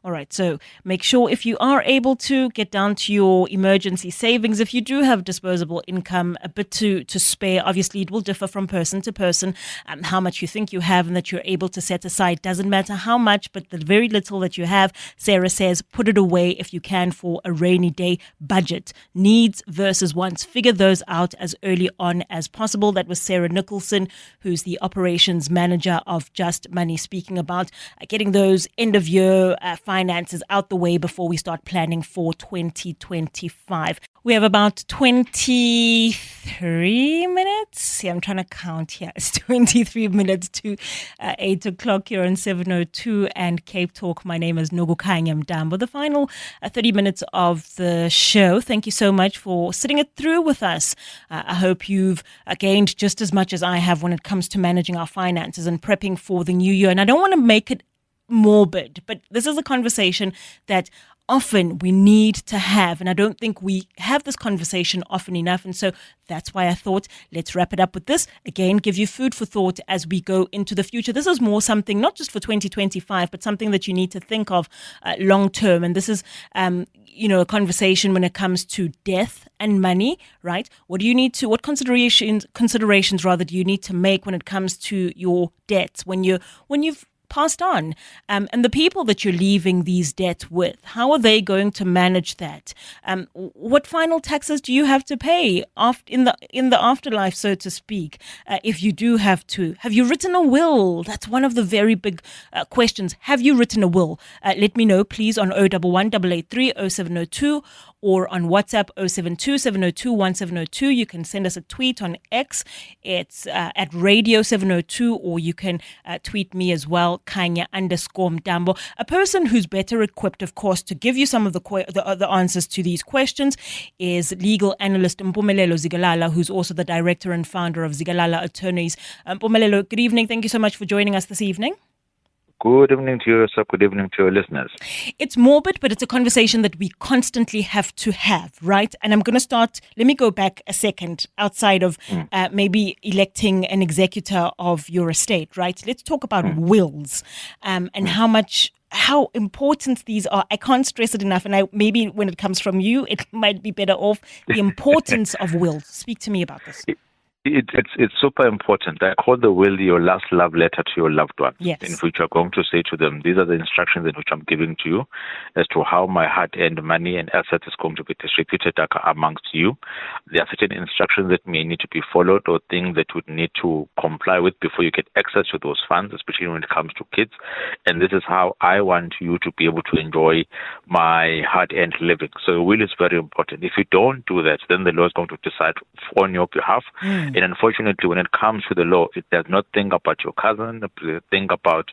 All right. So make sure if you are able to get down to your emergency savings, if you do have disposable income, a bit to spare, obviously it will differ from person to person, how much you think you have and that you're able to set aside. Doesn't matter how much, but the very little that you have, Sarah says, put it away if you can for a rainy day budget. Needs versus wants. Figure those out as early on as possible. That was Sarah Nicholson, who's the operations manager of Just Money, speaking about getting those end of year finances out the way before we start planning for 2025. We have about 23 minutes. Yeah, I'm trying to count here. It's 23 minutes to 8 o'clock here on 702 and Cape Talk. My name is Nogukhanya Mdambo. The final 30 minutes of the show. Thank you so much for sitting it through with us. I hope you've gained just as much as I have when it comes to managing our finances and prepping for the new year. And I don't want to make it morbid, but this is a conversation that often we need to have, and I don't think we have this conversation often enough. And so that's why I thought, let's wrap it up with this. Again, give you food for thought as we go into the future. This is more something, not just for 2025, but something that you need to think of long term. And this is, a conversation when it comes to death and money, right? What considerations rather do you need to make when it comes to your debts when you've passed on, and the people that you're leaving these debts with, how are they going to manage that? What final taxes do you have to pay in the afterlife, so to speak? If you do have to, have you written a will? That's one of the very big questions. Have you written a will? Let me know, please, on 011 883 0702 or on WhatsApp 072 702 1702. You can send us a tweet on X. It's at Radio 702, or you can tweet me as well, Khanya_Mdambo. A person who's better equipped, of course, to give you some of the answers to these questions is legal analyst Mpumelelo Zigalala, who's also the director and founder of Zigalala Attorneys. Mpumelelo, good evening. Thank you so much for joining us this evening. Good evening to you, sir. Good evening to your listeners. It's morbid, but it's a conversation that we constantly have to have, right? And I'm going to start, let me go back a second outside of maybe electing an executor of your estate, right? Let's talk about wills and how important these are. I can't stress it enough. And maybe when it comes from you, it might be better off. The importance of wills. Speak to me about this. It's super important. I call the will your last love letter to your loved one, yes, in which you're going to say to them, these are the instructions in which I'm giving to you as to how my hard-earned money and assets is going to be distributed amongst you. There are certain instructions that may need to be followed or things that you would need to comply with before you get access to those funds, especially when it comes to kids. And this is how I want you to be able to enjoy my hard-earned living. So a will is very important. If you don't do that, then the law is going to decide on your behalf. And unfortunately, when it comes to the law, it does not think about your cousin, think about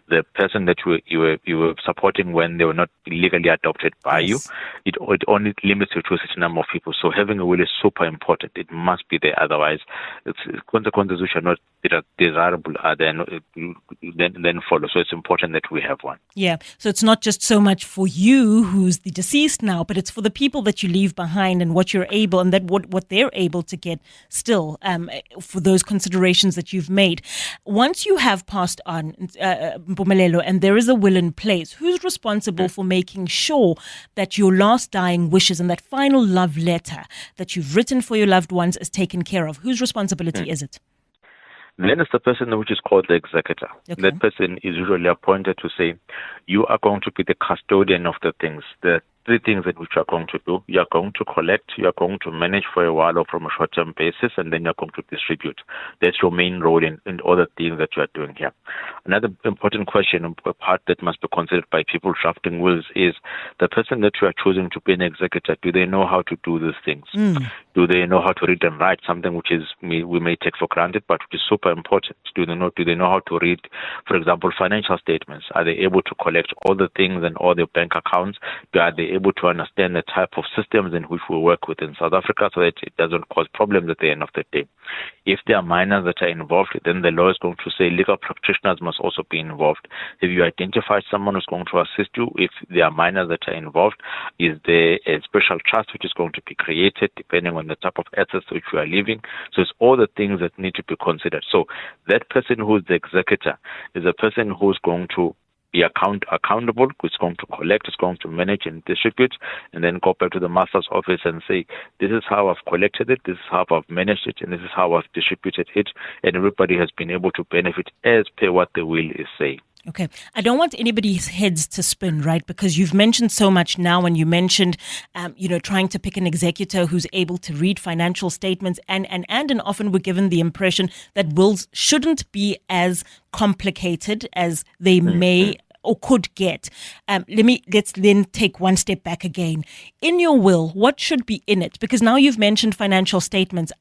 the person that you were supporting when they were not legally adopted by you. It only limits you to a certain number of people. So having a will is super important. It must be there. Otherwise, it's consequences which are not desirable then follow. So it's important that we have one. Yeah. So it's not just so much for you who's the deceased now, but it's for the people that you leave behind and what you're able and that what they're able to get still for those considerations that you've made. Once you have passed on, Mpumelelo, and there is a will in place, who's responsible for making sure that your last dying wishes and that final love letter that you've written for your loved ones is taken care of? Whose responsibility is it? Then it's the person which is called the executor. Okay. That person is usually appointed to say, you are going to be the custodian of the things. The three things that which you are going to do. You are going to collect, you are going to manage for a while or from a short-term basis, and then you are going to distribute. That's your main role in all the things that you are doing here. Another important question, a part that must be considered by people drafting wills, is the person that you are choosing to be an executor, do they know how to do these things? Do they know how to read and write, something which is we may take for granted, but which is super important? Do they know how to read, for example, financial statements? Are they able to collect all the things and all their bank accounts? Are they able to understand the type of systems in which we work with in South Africa so that it doesn't cause problems at the end of the day? If there are minors that are involved, then the law is going to say legal practitioners must also be involved. If you identify someone who's going to assist you, if there are minors that are involved, is there a special trust which is going to be created depending on the type of assets which you are leaving? So it's all the things that need to be considered. So that person who's the executor is a person who's going to be accountable, who's going to collect, is going to manage and distribute, and then go back to the master's office and say, this is how I've collected it, this is how I've managed it, and this is how I've distributed it, and everybody has been able to benefit as per what the will is saying. Okay. I don't want anybody's heads to spin, right? Because you've mentioned so much now, and you mentioned, trying to pick an executor who's able to read financial statements, and often we're given the impression that wills shouldn't be as complicated as they may or could get. Let's then take one step back again. In your will, what should be in it? Because now you've mentioned financial statements.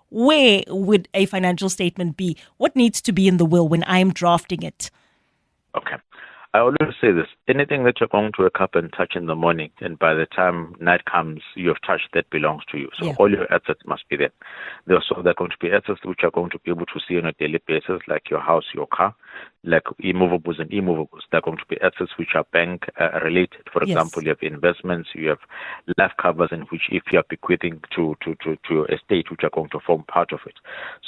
Where would a financial statement be? What needs to be in the will when I'm drafting it? Okay. I always say this, anything that you're going to wake up and touch in the morning, and by the time night comes, you have touched, that belongs to you. So all your assets must be there. There are going to be assets which are going to be able to see on a daily basis, like your house, your car, like immovables and immovables. They're going to be assets which are bank related. For example, you have investments, you have life covers, in which if you are bequeathing to your estate, which are going to form part of it.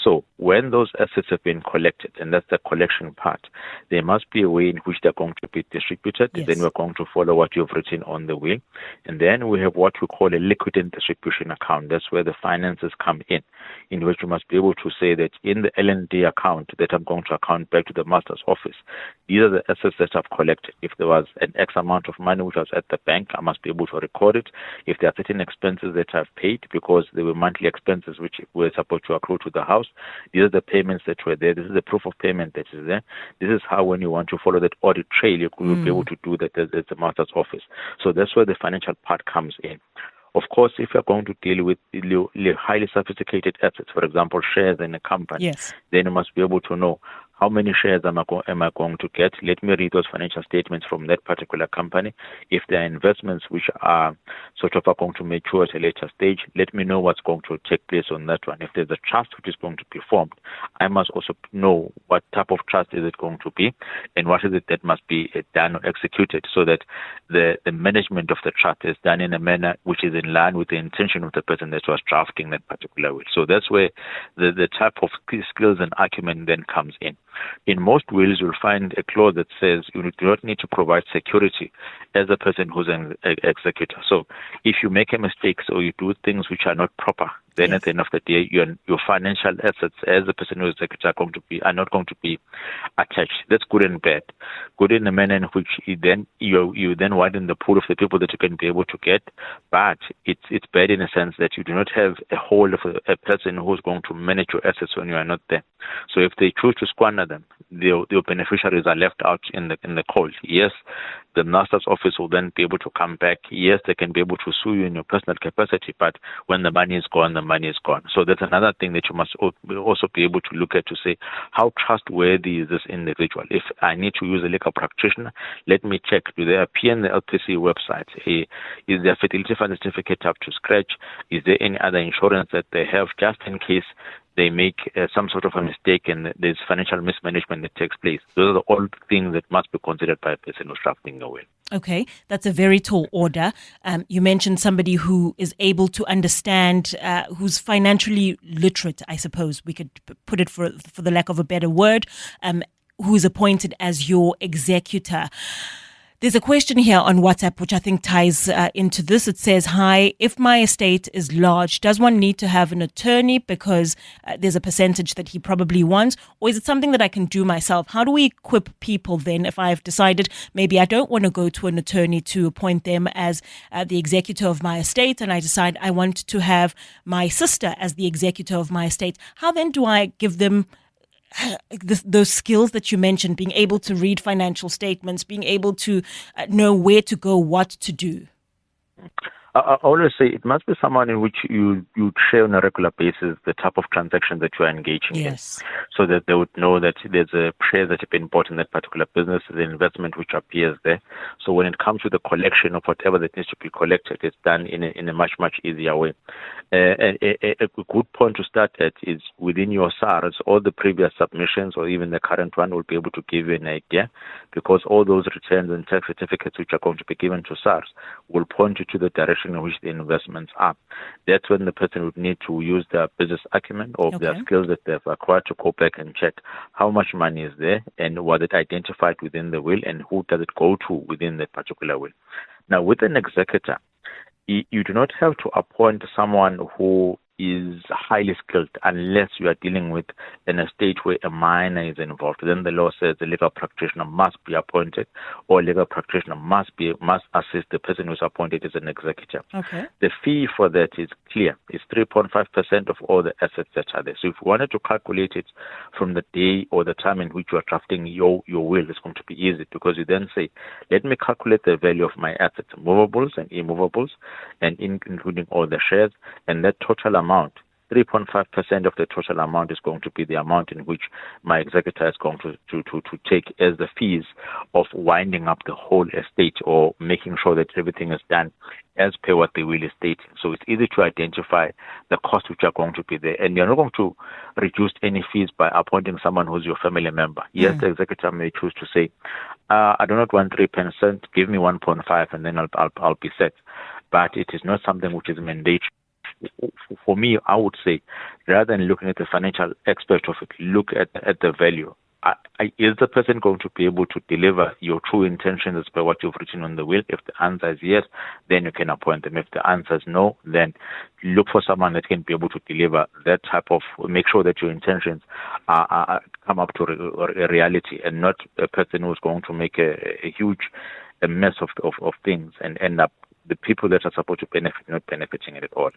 So when those assets have been collected, and that's the collection part, there must be a way in which they're going to be distributed. Then we're going to follow what you've written on the will. And then we have what we call a liquidity distribution account. That's where the finances come in which you must be able to say that in the L&D account that I'm going to account back to the master's office, these are the assets that I've collected. If there was an X amount of money which was at the bank, I must be able to record it. If there are certain expenses that I've paid because there were monthly expenses which were supposed to accrue to the house, these are the payments that were there. This is the proof of payment that is there. This is how, when you want to follow that audit trail, you will be able to do that at the master's office. So that's where the financial part comes in. Of course, if you're going to deal with highly sophisticated assets, for example, shares in a company, then you must be able to know how many shares am I going to get? Let me read those financial statements from that particular company. If there are investments which are going to mature at a later stage, let me know what's going to take place on that one. If there's a trust which is going to be formed, I must also know what type of trust is it going to be and what is it that must be done or executed, so that the management of the trust is done in a manner which is in line with the intention of the person that was drafting that particular will. So that's where the type of skills and acumen then comes in. In most wills, you'll find a clause that says you do not need to provide security as a person who's an executor. So if you make a mistake or you do things which are not proper, then at the end of the day, your financial assets as a person who's executor are not going to be attached. That's good and bad. Good in the manner in which you then widen the pool of the people that you can be able to get, but it's bad in a sense that you do not have a hold of a person who's going to manage your assets when you are not there. So if they choose to squander them, the beneficiaries are left out in the cold. Yes, the master's office will then be able to come back. Yes, they can be able to sue you in your personal capacity, but when the money is gone, the money is gone. So that's another thing that you must also be able to look at to say, how trustworthy is this individual? If I need to use a legal practitioner, let me check. Do they appear in the LPC website? Is their fertility fund certificate up to scratch? Is there any other insurance that they have, just in case they make some sort of a mistake and there's financial mismanagement that takes place? Those are all things that must be considered by a person who's drafting a will. Okay, that's a very tall order. You mentioned somebody who is able to understand, who's financially literate, I suppose we could put it for the lack of a better word, who is appointed as your executor. There's a question here on WhatsApp which I think ties into this. It says, hi, if my estate is large, does one need to have an attorney because there's a percentage that he probably wants? Or is it something that I can do myself? How do we equip people then if I've decided maybe I don't want to go to an attorney to appoint them as the executor of my estate, and I decide I want to have my sister as the executor of my estate? How then do I give them those skills that you mentioned, being able to read financial statements, being able to know where to go, what to do? I always say it must be someone in which you share on a regular basis the type of transaction that you are engaging in, so that they would know that there's a share that have been bought in that particular business, the investment which appears there. So when it comes to the collection of whatever that needs to be collected, it's done in a much, much easier way. A good point to start at is within your SARS, all the previous submissions or even the current one will be able to give you an idea, because all those returns and tax certificates which are going to be given to SARS will point you to the direction in which the investments are. That's when the person would need to use their business acumen or their skills that they've acquired to go back and check how much money is there and was it identified within the will and who does it go to within that particular will. Now, with an executor, you do not have to appoint someone who is highly skilled unless you are dealing with an estate where a minor is involved. Then the law says the legal practitioner must be appointed, or legal practitioner must assist the person who's appointed as an executor. Okay. The fee for that is clear. It's 3.5% of all the assets that are there. So if you wanted to calculate it from the day or the time in which you are drafting your will, it's going to be easy, because you then say, let me calculate the value of my assets, movables and immovables, and including all the shares, and that total amount, 3.5% of the total amount is going to be the amount in which my executor is going to take as the fees of winding up the whole estate or making sure that everything is done as per what the will is stating. So it's easy to identify the costs which are going to be there. And you're not going to reduce any fees by appointing someone who's your family member. Yes, the executor may choose to say, I do not want 3%, give me 1.5 and then I'll be set. But it is not something which is mandatory. For me, I would say, rather than looking at the financial aspect of it, look at the value. Is the person going to be able to deliver your true intentions as per what you've written on the will? If the answer is yes, then you can appoint them. If the answer is no, then look for someone that can be able to deliver that type of, make sure that your intentions come up to a reality, and not a person who's going to make a huge mess of things and end up the people that are supposed to benefit not benefiting it at all.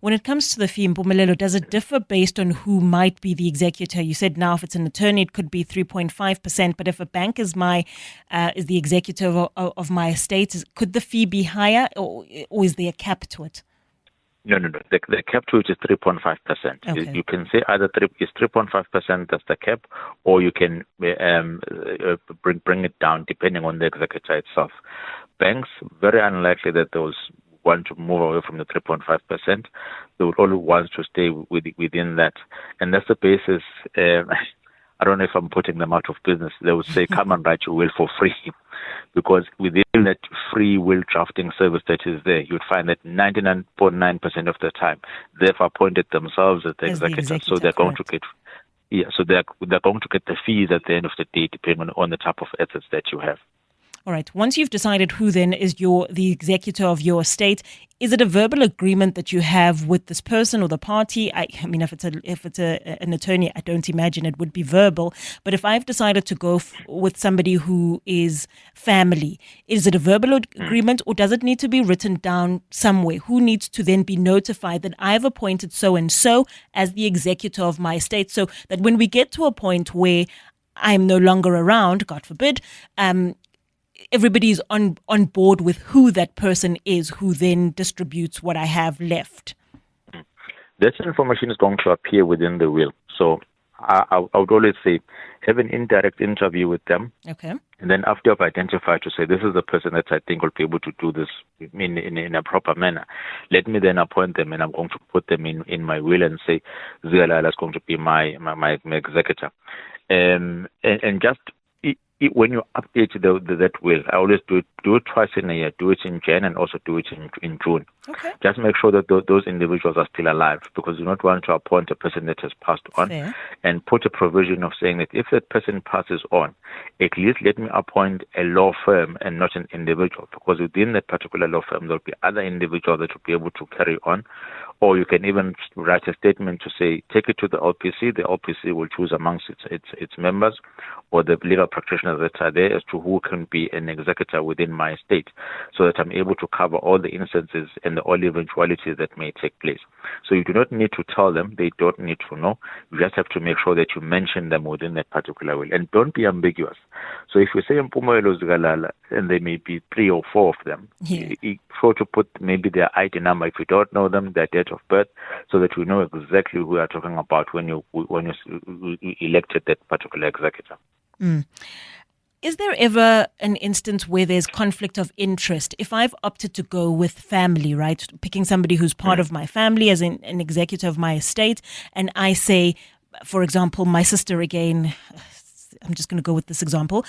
When it comes to the fee, Mpumelelo, does it differ based on who might be the executor? You said now if it's an attorney, it could be 3.5%, but if a bank is is the executor of my estate, could the fee be higher, or is there a cap to it? No. The cap to it is 3.5%. Okay. You can say either 3.5%, that's the cap, or you can bring it down depending on the executor itself. Banks, very unlikely that they will want to move away from the 3.5%. They would only want to stay within that. And that's the basis. I don't know if I'm putting them out of business. They would say, come and write your will for free. Because within that free will drafting service that is there, you'd find that 99.9% of the time, they've appointed themselves as the executor. So they're going to get... Yeah, so they're going to get the fees at the end of the day, depending on the type of assets that you have. All right. Once you've decided who then is the executor of your estate, is it a verbal agreement that you have with this person or the party? I mean, if it's an attorney, I don't imagine it would be verbal. But if I've decided to go with somebody who is family, is it a verbal agreement, or does it need to be written down somewhere? Who needs to then be notified that I've appointed so and so as the executor of my estate, so that when we get to a point where I'm no longer around, God forbid, everybody's on board with who that person is, who then distributes what I have left? That information is going to appear within the will. So I would always say, have an indirect interview with them. Okay. And then after I've identified to say, this is the person that I think will be able to do this in a proper manner, let me then appoint them, and I'm going to put them in my will and say, Zialala is going to be my executor. And just when you update that will, I always do it twice in a year. Do it in Jan and also do it in June. Okay. Just make sure that those individuals are still alive, because you don't want to appoint a person that has passed on. Fair. And put a provision of saying that if that person passes on, at least let me appoint a law firm and not an individual, because within that particular law firm there will be other individuals that will be able to carry on. Or you can even write a statement to say, take it to the LPC. The LPC will choose amongst its members or the legal practitioners that are there as to who can be an executor within my estate, so that I'm able to cover all the instances and all eventualities that may take place. So you do not need to tell them. They don't need to know. You just have to make sure that you mention them within that particular will. And don't be ambiguous. So if you say Mpumelelo Zigalala, and there may be 3 or 4 of them, you try to put maybe their ID number if you don't know them, their date of birth, so that we know exactly who we are talking about when you elected that particular executor. Mm. Is there ever an instance where there's conflict of interest? If I've opted to go with family, right, picking somebody who's part of my family as an executor of my estate, and I say, for example, my sister again, I'm just going to go with this example.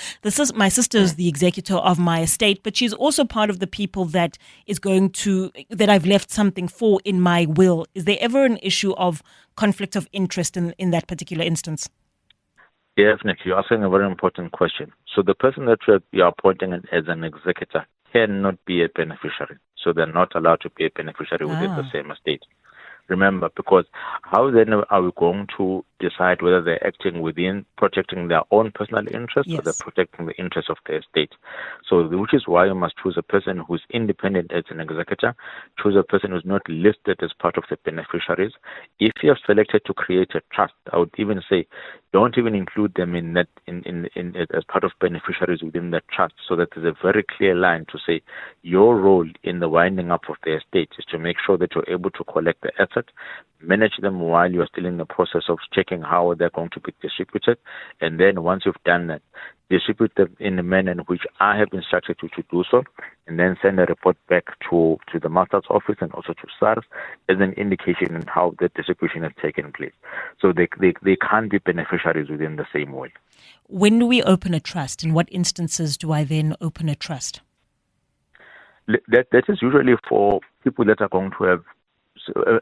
My sister is the executor of my estate, but she's also part of the people that I've left something for in my will. Is there ever an issue of conflict of interest in that particular instance? Definitely. You're asking a very important question. So the person that you're appointing as an executor cannot be a beneficiary. So they're not allowed to be a beneficiary within the same estate. Remember, because how then are we going to decide whether they're acting within protecting their own personal interests or they're protecting the interests of the estate? So, which is why you must choose a person who's independent as an executor, choose a person who's not listed as part of the beneficiaries. If you have selected to create a trust, I would even say, don't even include them in that in as part of beneficiaries within that trust, so that there's a very clear line to say your role in the winding up of the estate is to make sure that you're able to collect the assets, manage them while you're still in the process of checking how they're going to be distributed, and then once you've done that, distribute them in the manner in which I have instructed you to do so, and then send a report back to the Master's office and also to SARS as an indication on how the distribution has taken place. So they can't be beneficiaries within the same will. When do we open a trust? In what instances do I then open a trust? That is usually for people that are going to have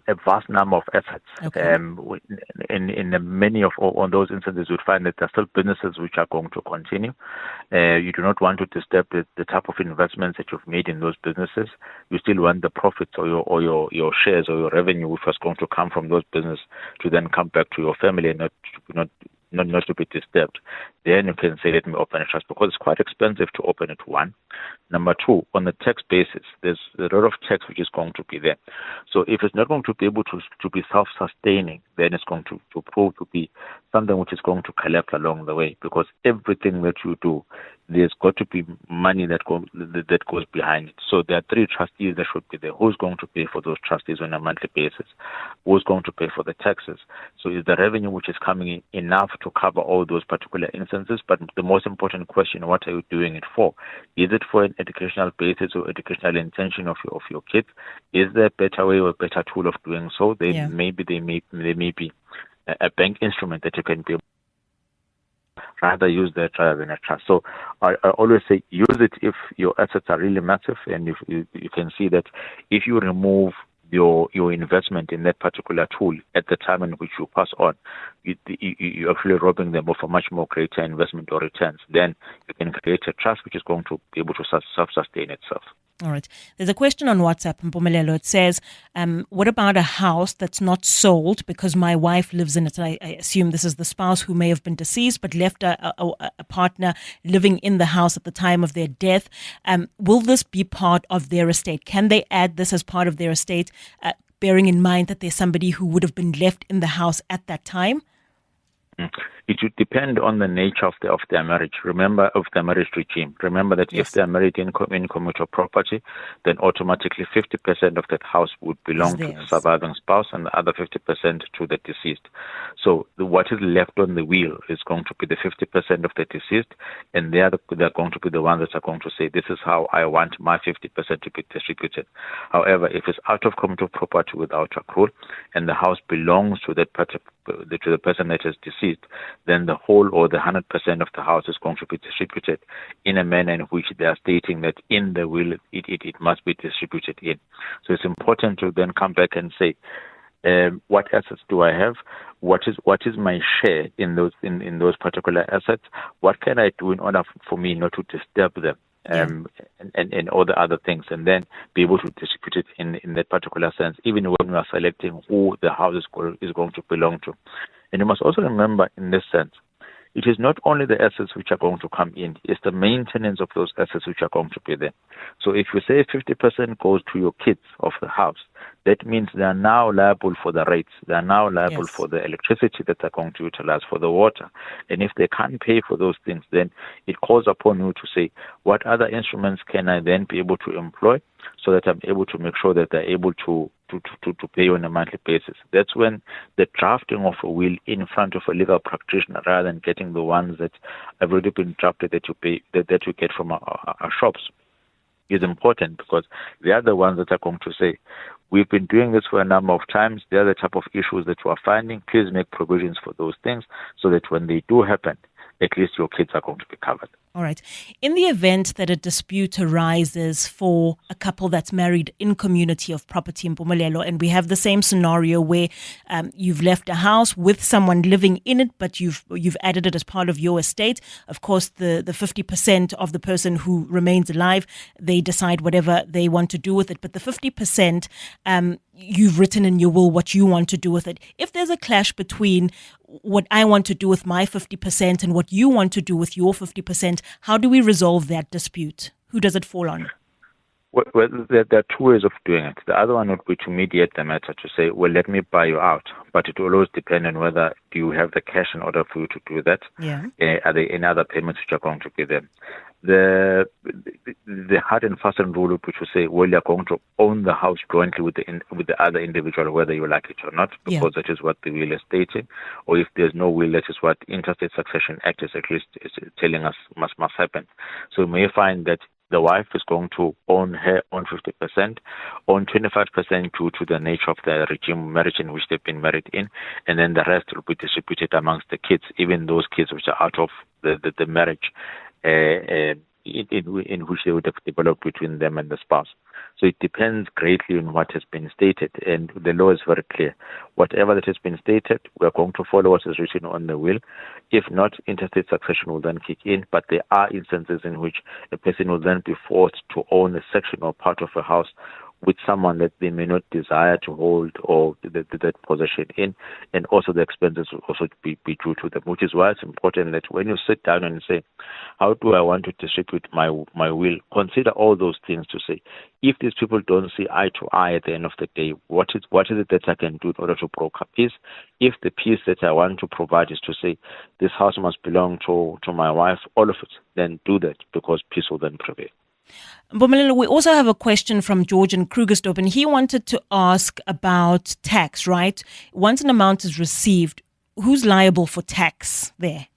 a vast number of assets. Okay. In many of on those instances, you'd find that there are still businesses which are going to continue. You do not want to disturb the type of investments that you've made in those businesses. You still want the profits or your shares or your revenue, which was going to come from those businesses, to then come back to your family and not to be disturbed. Then you can say, let me open a trust, because it's quite expensive to open it, one. Number two, on the tax basis, there's a lot of tax which is going to be there. So if it's not going to be able to be self-sustaining, then it's going to prove to be something which is going to collapse along the way, because everything that you do, there's got to be money that goes behind it. So there are 3 trustees that should be there. Who's going to pay for those trustees on a monthly basis? Who's going to pay for the taxes? So is the revenue which is coming in enough to cover all those particular instances? But the most important question, what are you doing it for? Is it for an educational basis or educational intention of your kids? Is there a better way or a better tool of doing so? Maybe there may be a bank instrument that you can be rather use that rather than a trust. So I always say use it if your assets are really massive, and if you can see that if you remove your investment in that particular tool at the time in which you pass on, you're actually robbing them of a much more greater investment or returns. Then you can create a trust which is going to be able to self-sustain itself. All right. There's a question on WhatsApp, Mpumelelo. It says, what about a house that's not sold because my wife lives in it? And I assume this is the spouse who may have been deceased but left a partner living in the house at the time of their death. Will this be part of their estate? Can they add this as part of their estate, bearing in mind that there's somebody who would have been left in the house at that time? It would depend on the nature of their marriage. Remember, of the marriage regime. Remember that if they're married in commutual property, then automatically 50% of that house would belong to the surviving spouse and the other 50% to the deceased. So what is left on the will is going to be the 50% of the deceased, and they're going to be the ones that are going to say, this is how I want my 50% to be distributed. However, if it's out of commutual property without accrual, and the house belongs to that to the person that is deceased, then the whole or the 100% of the house is going to be distributed in a manner in which they are stating that in the will it must be distributed in. So it's important to then come back and say, what assets do I have? What is my share in those particular assets? What can I do in order for me not to disturb them? And all the other things, and then be able to distribute it in that particular sense, even when we are selecting who the house is going to belong to. And you must also remember, in this sense, it is not only the assets which are going to come in, it's the maintenance of those assets which are going to be there. So if you say 50% goes to your kids of the house, that means they are now liable for the rates. They are now liable for the electricity that they're going to utilize, for the water. And if they can't pay for those things, then it calls upon you to say, what other instruments can I then be able to employ so that I'm able to make sure that they're able to pay on a monthly basis. That's when the drafting of a will in front of a legal practitioner, rather than getting the ones that have already been drafted that you get from our shops, is important, because they are the ones that are going to say, we've been doing this for a number of times. They are the type of issues that we are finding. Please make provisions for those things so that when they do happen, at least your kids are going to be covered. All right. In the event that a dispute arises for a couple that's married in community of property in Mpumelelo, and we have the same scenario where you've left a house with someone living in it, but you've added it as part of your estate. Of course, the 50% of the person who remains alive, they decide whatever they want to do with it. But the 50%, you've written in your will what you want to do with it. If there's a clash between what I want to do with my 50% and what you want to do with your 50%, how do we resolve that dispute? Who does it fall on? Well, there are two ways of doing it. The other one would be to mediate the matter, to say, well, let me buy you out. But it will always depend on whether do you have the cash in order for you to do that. Are there any other payments which are going to be there? The hard and fast rule which will say, well, you're going to own the house jointly with the other individual, whether you like it or not, because that is what the will is stating. Or if there's no will, that is what Interstate Succession Act is at least telling us must happen. So you may find that the wife is going to own her own 50%, own 25% due to the nature of the regime marriage in which they've been married in, and then the rest will be distributed amongst the kids, even those kids which are out of the marriage in which they would have developed between them and the spouse. So it depends greatly on what has been stated, and the law is very clear. Whatever that has been stated, we are going to follow what is written on the will. If not, interstate succession will then kick in, but there are instances in which a person will then be forced to own a section or part of a house with someone that they may not desire to hold or that possession in, and also the expenses will also be due to them, which is why it's important that when you sit down and say, how do I want to distribute my will, consider all those things to say, if these people don't see eye to eye at the end of the day, what is it that I can do in order to broker peace? If the peace that I want to provide is to say, this house must belong to my wife, all of it, then do that, because peace will then prevail. Mpumelelo, we also have a question from George in Krugersdorp, and he wanted to ask about tax, right? Once an amount is received, who's liable for tax there?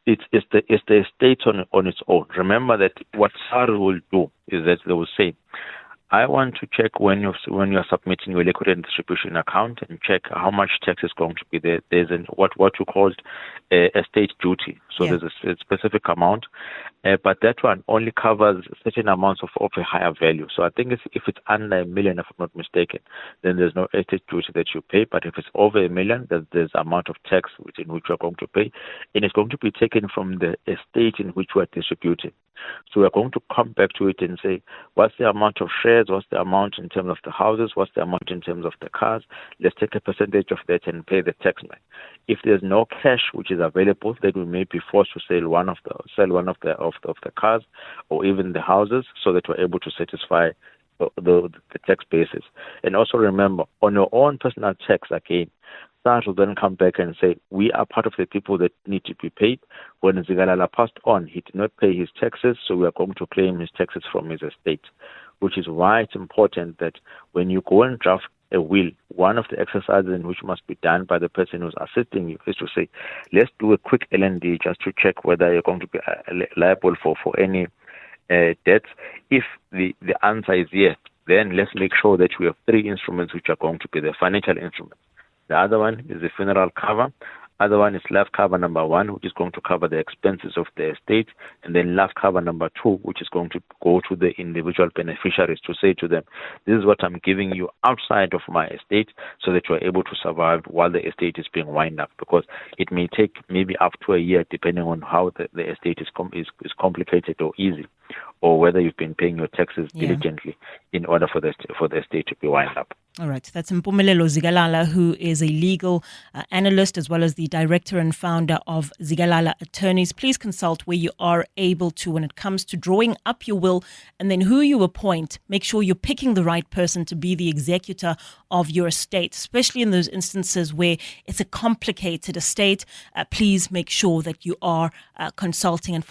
It's the estate on its own. Remember that what SARS will do is that they will say, I want to check when you're submitting your liquidated distribution account and check how much tax is going to be there. There's what you call estate duty. So there's a specific amount, but that one only covers certain amounts of a higher value. So I think if it's under $1 million, if I'm not mistaken, then there's no estate duty that you pay. But if it's over $1 million, there's amount of tax in which you're going to pay, and it's going to be taken from the estate in which you are distributing. So we're going to come back to it and say, what's the amount of shares? What's the amount in terms of the houses? What's the amount in terms of the cars? Let's take a percentage of that and pay the tax man. If there's no cash which is available, then we may be forced to sell one of the cars or even the houses, so that we're able to satisfy the tax basis. And also remember, on your own personal tax, again, SARS will then come back and say, we are part of the people that need to be paid. When Zigalala passed on, he did not pay his taxes, so we are going to claim his taxes from his estate, which is why it's important that when you go and draft a will, one of the exercises in which must be done by the person who's assisting you is to say, let's do a quick L&D just to check whether you're going to be liable for any debts. If the answer is yes, then let's make sure that we have 3 instruments which are going to be the financial instruments. The other one is the funeral cover. Other one is life cover number 1, which is going to cover the expenses of the estate, and then life cover number 2, which is going to go to the individual beneficiaries to say to them, this is what I'm giving you outside of my estate, so that you're able to survive while the estate is being wound up, because it may take maybe up to a year depending on how the estate is complicated or easy, or whether you've been paying your taxes diligently in order for the estate to be wound up. All right. That's Mpumelelo Zigalala, who is a legal analyst as well as the director and founder of Zigalala Attorneys. Please consult where you are able to when it comes to drawing up your will, and then who you appoint. Make sure you're picking the right person to be the executor of your estate, especially in those instances where it's a complicated estate. Please make sure that you are consulting. And